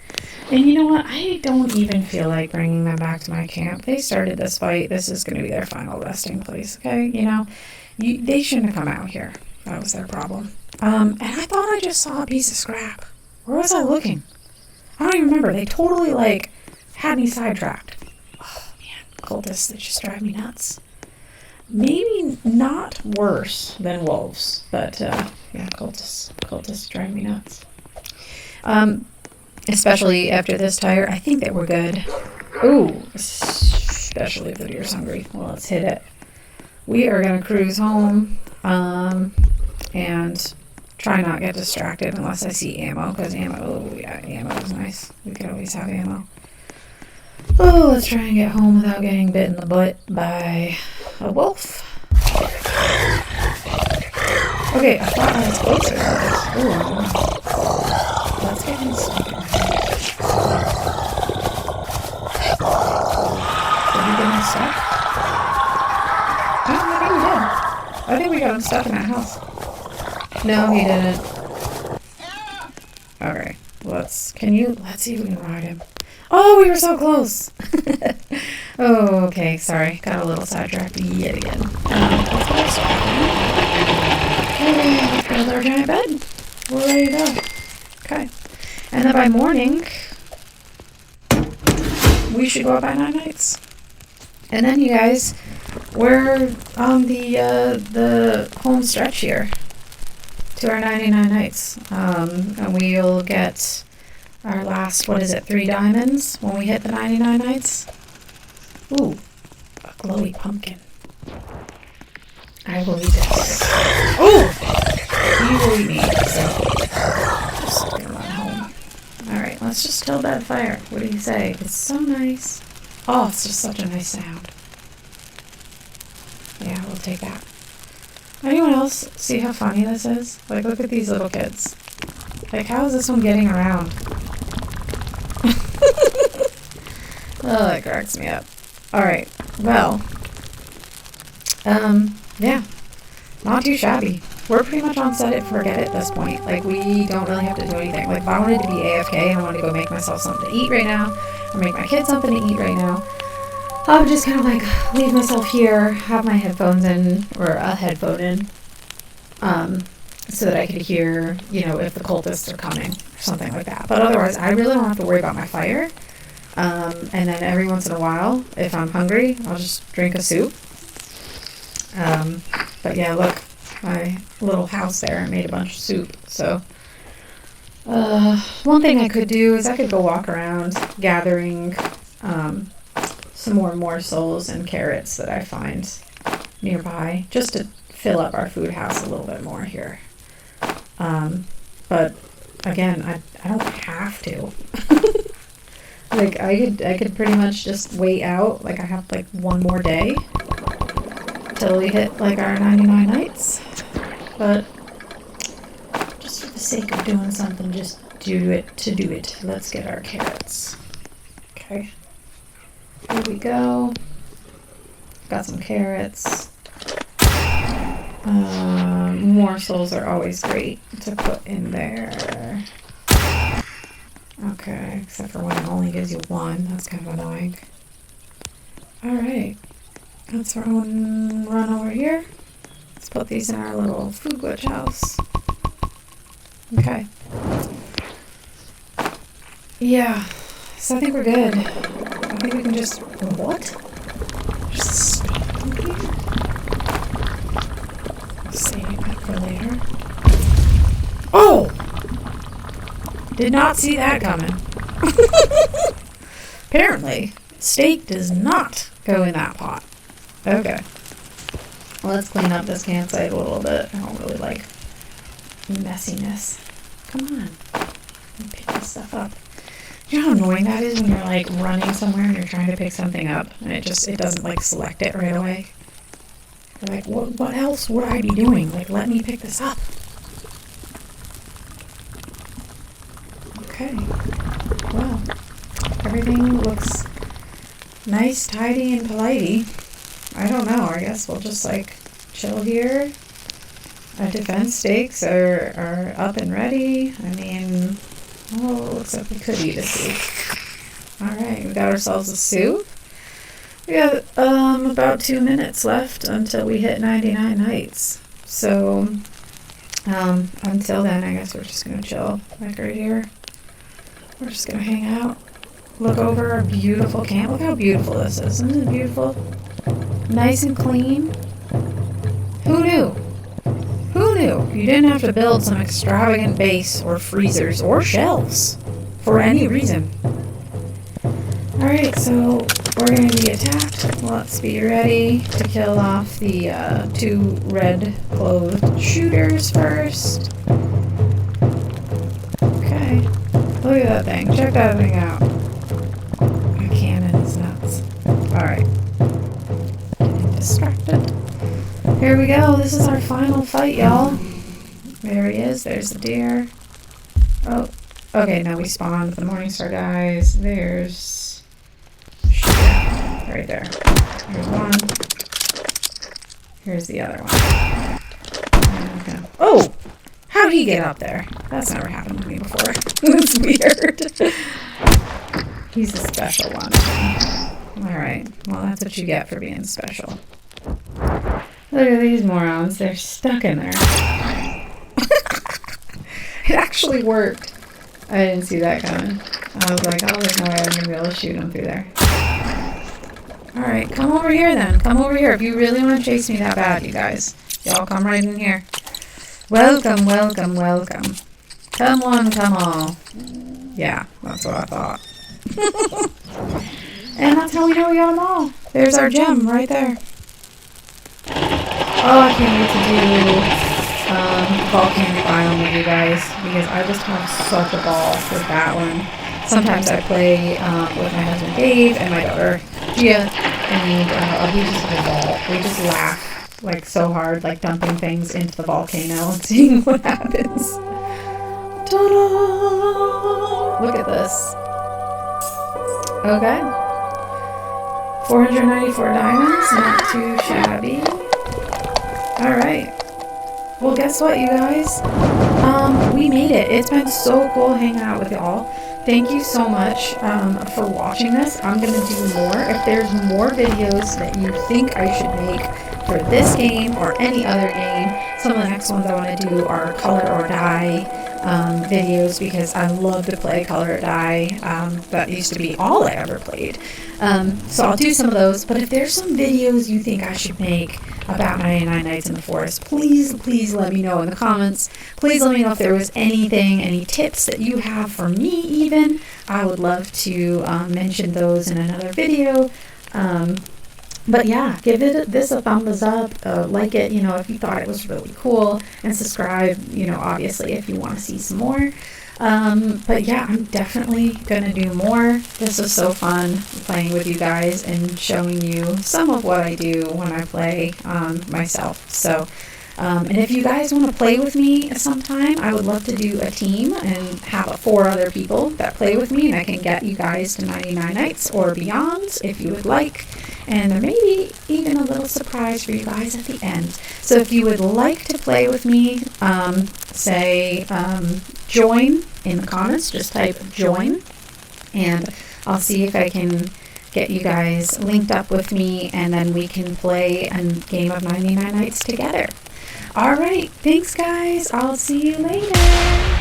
And you know what? I don't even feel like bringing them back to my camp. They started this fight. This is going to be their final resting place. Okay. They shouldn't have come out here. That was their problem. And I thought I just saw a piece of scrap. Where was I looking? I don't even remember. They totally, like, had me sidetracked. Oh, man. Cultists, they just drive me nuts. Maybe not worse than wolves, but, yeah, cultists drive me nuts. Especially after this tire, I think that we're good. Ooh, especially if the deer's hungry. Well, let's hit it. We are going to cruise home, and try not get distracted unless I see ammo, because ammo is nice. We could always have ammo. Oh, let's try and get home without getting bit in the butt by a wolf. Okay, I thought I was closer. Ooh. Let's get him stuck in my house. Did we get him stuck? I don't think we did. I think we got him stuck in that house. No, he didn't. Okay, let's see if we can ride him. Oh, we were so close. Oh, okay, sorry. Got a little sidetracked yet again. Let's build our giant bed. We're ready to go. Okay. And then by morning, we should go up by 9 nights. And then, you guys, we're on the home stretch here to our 99 nights. And we'll get our last, what is it, 3 diamonds when we hit the 99 nights. Ooh, a glowy pumpkin. I will eat this. Ooh! He will eat me, so just gonna run home. Alright, let's just kill that fire. What do you say? It's so nice. Oh, it's just such a nice sound. Yeah, we'll take that. Anyone else see how funny this is? Like, look at these little kids. Like, how is this one getting around? Oh, that cracks me up. Alright, well. Yeah. Not too shabby. We're pretty much on set it, forget it at this point. Like, we don't really have to do anything. Like, if I wanted to be AFK and I wanted to go make myself something to eat right now, or make my kids something to eat right now, I would just kind of like leave myself here, have my headphones in, or a headphone in, so that I could hear, you know, if the cultists are coming, or something like that. But otherwise, I really don't have to worry about my fire. And then every once in a while, if I'm hungry, I'll just drink a soup. But yeah, look, my little house there, I made a bunch of soup, so. One thing I could do is I could go walk around gathering, some more morsels and carrots that I find nearby, just to fill up our food house a little bit more here. But again, I don't have to. Like, I could pretty much just wait out. Like, I have like one more day till we hit like our 99 nights. But just for the sake of doing something, just do it to do it. Let's get our carrots. Okay. Here we go. Got some carrots. Morsels are always great to put in there. Okay, except for when it only gives you 1. That's kind of annoying. Alright. Let's run over here. Let's put these in our little food glitch house. Okay. Yeah. So I think we're good. I think we can just... What? Just stop here? Save that for later. Oh! Did not see that coming. Apparently, steak does not go in that pot. Okay. Well, let's clean up this campsite a little bit. I don't really like messiness. Come on. Let me pick this stuff up. You know how annoying that is when you're like running somewhere and you're trying to pick something up and it doesn't like select it right away? You're like, what else would I be doing? Like, let me pick this up. Okay. Well, everything looks nice, tidy, and politey. I don't know. I guess we'll just like chill here. Our defense stakes are up and ready. I mean, oh, looks like we could eat a soup. Alright, we got ourselves a soup. We got about 2 minutes left until we hit 99 nights. So, until then, I guess we're just gonna chill, like right here. We're just gonna hang out, look over our beautiful camp. Look how beautiful this is. Isn't it beautiful? Nice and clean. Who knew? Who knew you didn't have to build some extravagant base or freezers or shelves for any reason? Alright, so we're going to be attacked. Let's be ready to kill off the 2 red-clothed shooters first. Okay. Look at that thing. Check that thing out. My cannon is nuts. Alright. Getting distracted. Here we go. This is our final fight, y'all. There he is. There's the deer. Oh. Okay, now we spawned the Morningstar guys. There's... right there. Here's one. Here's the other one. Okay. Oh! How'd he get up there? That's never happened to me before. That's weird. He's a special one. Alright. Well, that's what you get for being special. Look at these morons. They're stuck in there. It actually worked. I didn't see that coming. I was like, oh, there's no way I'm going to be able to shoot him through there. Alright, come over here then. Come over here. If you really want to chase me that bad, you guys. Y'all come right in here. Welcome, welcome, welcome. Come one, come all. Yeah, that's what I thought. And that's how we know we got them all. There's our gem right there. Oh, I can't wait to do volcanic biome with you guys, because I just have such a ball with that one. Sometimes I play with my husband Dave and my daughter Gia, and we just have a ball. We just laugh like so hard, like dumping things into the volcano and seeing what happens. Ta-da! Look at this. Okay. 494 diamonds, not too shabby. Alright. Well, guess what, you guys? We made it. It's been so cool hanging out with y'all. Thank you so much for watching this. I'm going to do more. If there's more videos that you think I should make for this game or any other game, some of the next ones I want to do are color or die videos, because I love to play color or die. That used to be all I ever played. So I'll do some of those. But if there's some videos you think I should make about 99 Nights in the Forest, please let me know in the comments. Please let me know if there was anything, any tips that you have for me even. I would love to mention those in another video. But yeah, give this a thumbs up, like it, if you thought it was really cool, and subscribe, obviously, if you want to see some more. But yeah, I'm definitely going to do more. This was so fun playing with you guys and showing you some of what I do when I play myself. So, and if you guys want to play with me sometime, I would love to do a team and have 4 other people that play with me, and I can get you guys to 99 nights or beyond if you would like. And there may be even a little surprise for you guys at the end. So if you would like to play with me, say join in the comments. Just type join, and I'll see if I can get you guys linked up with me, and then we can play a game of 99 Nights together. All right, thanks guys. I'll see you later.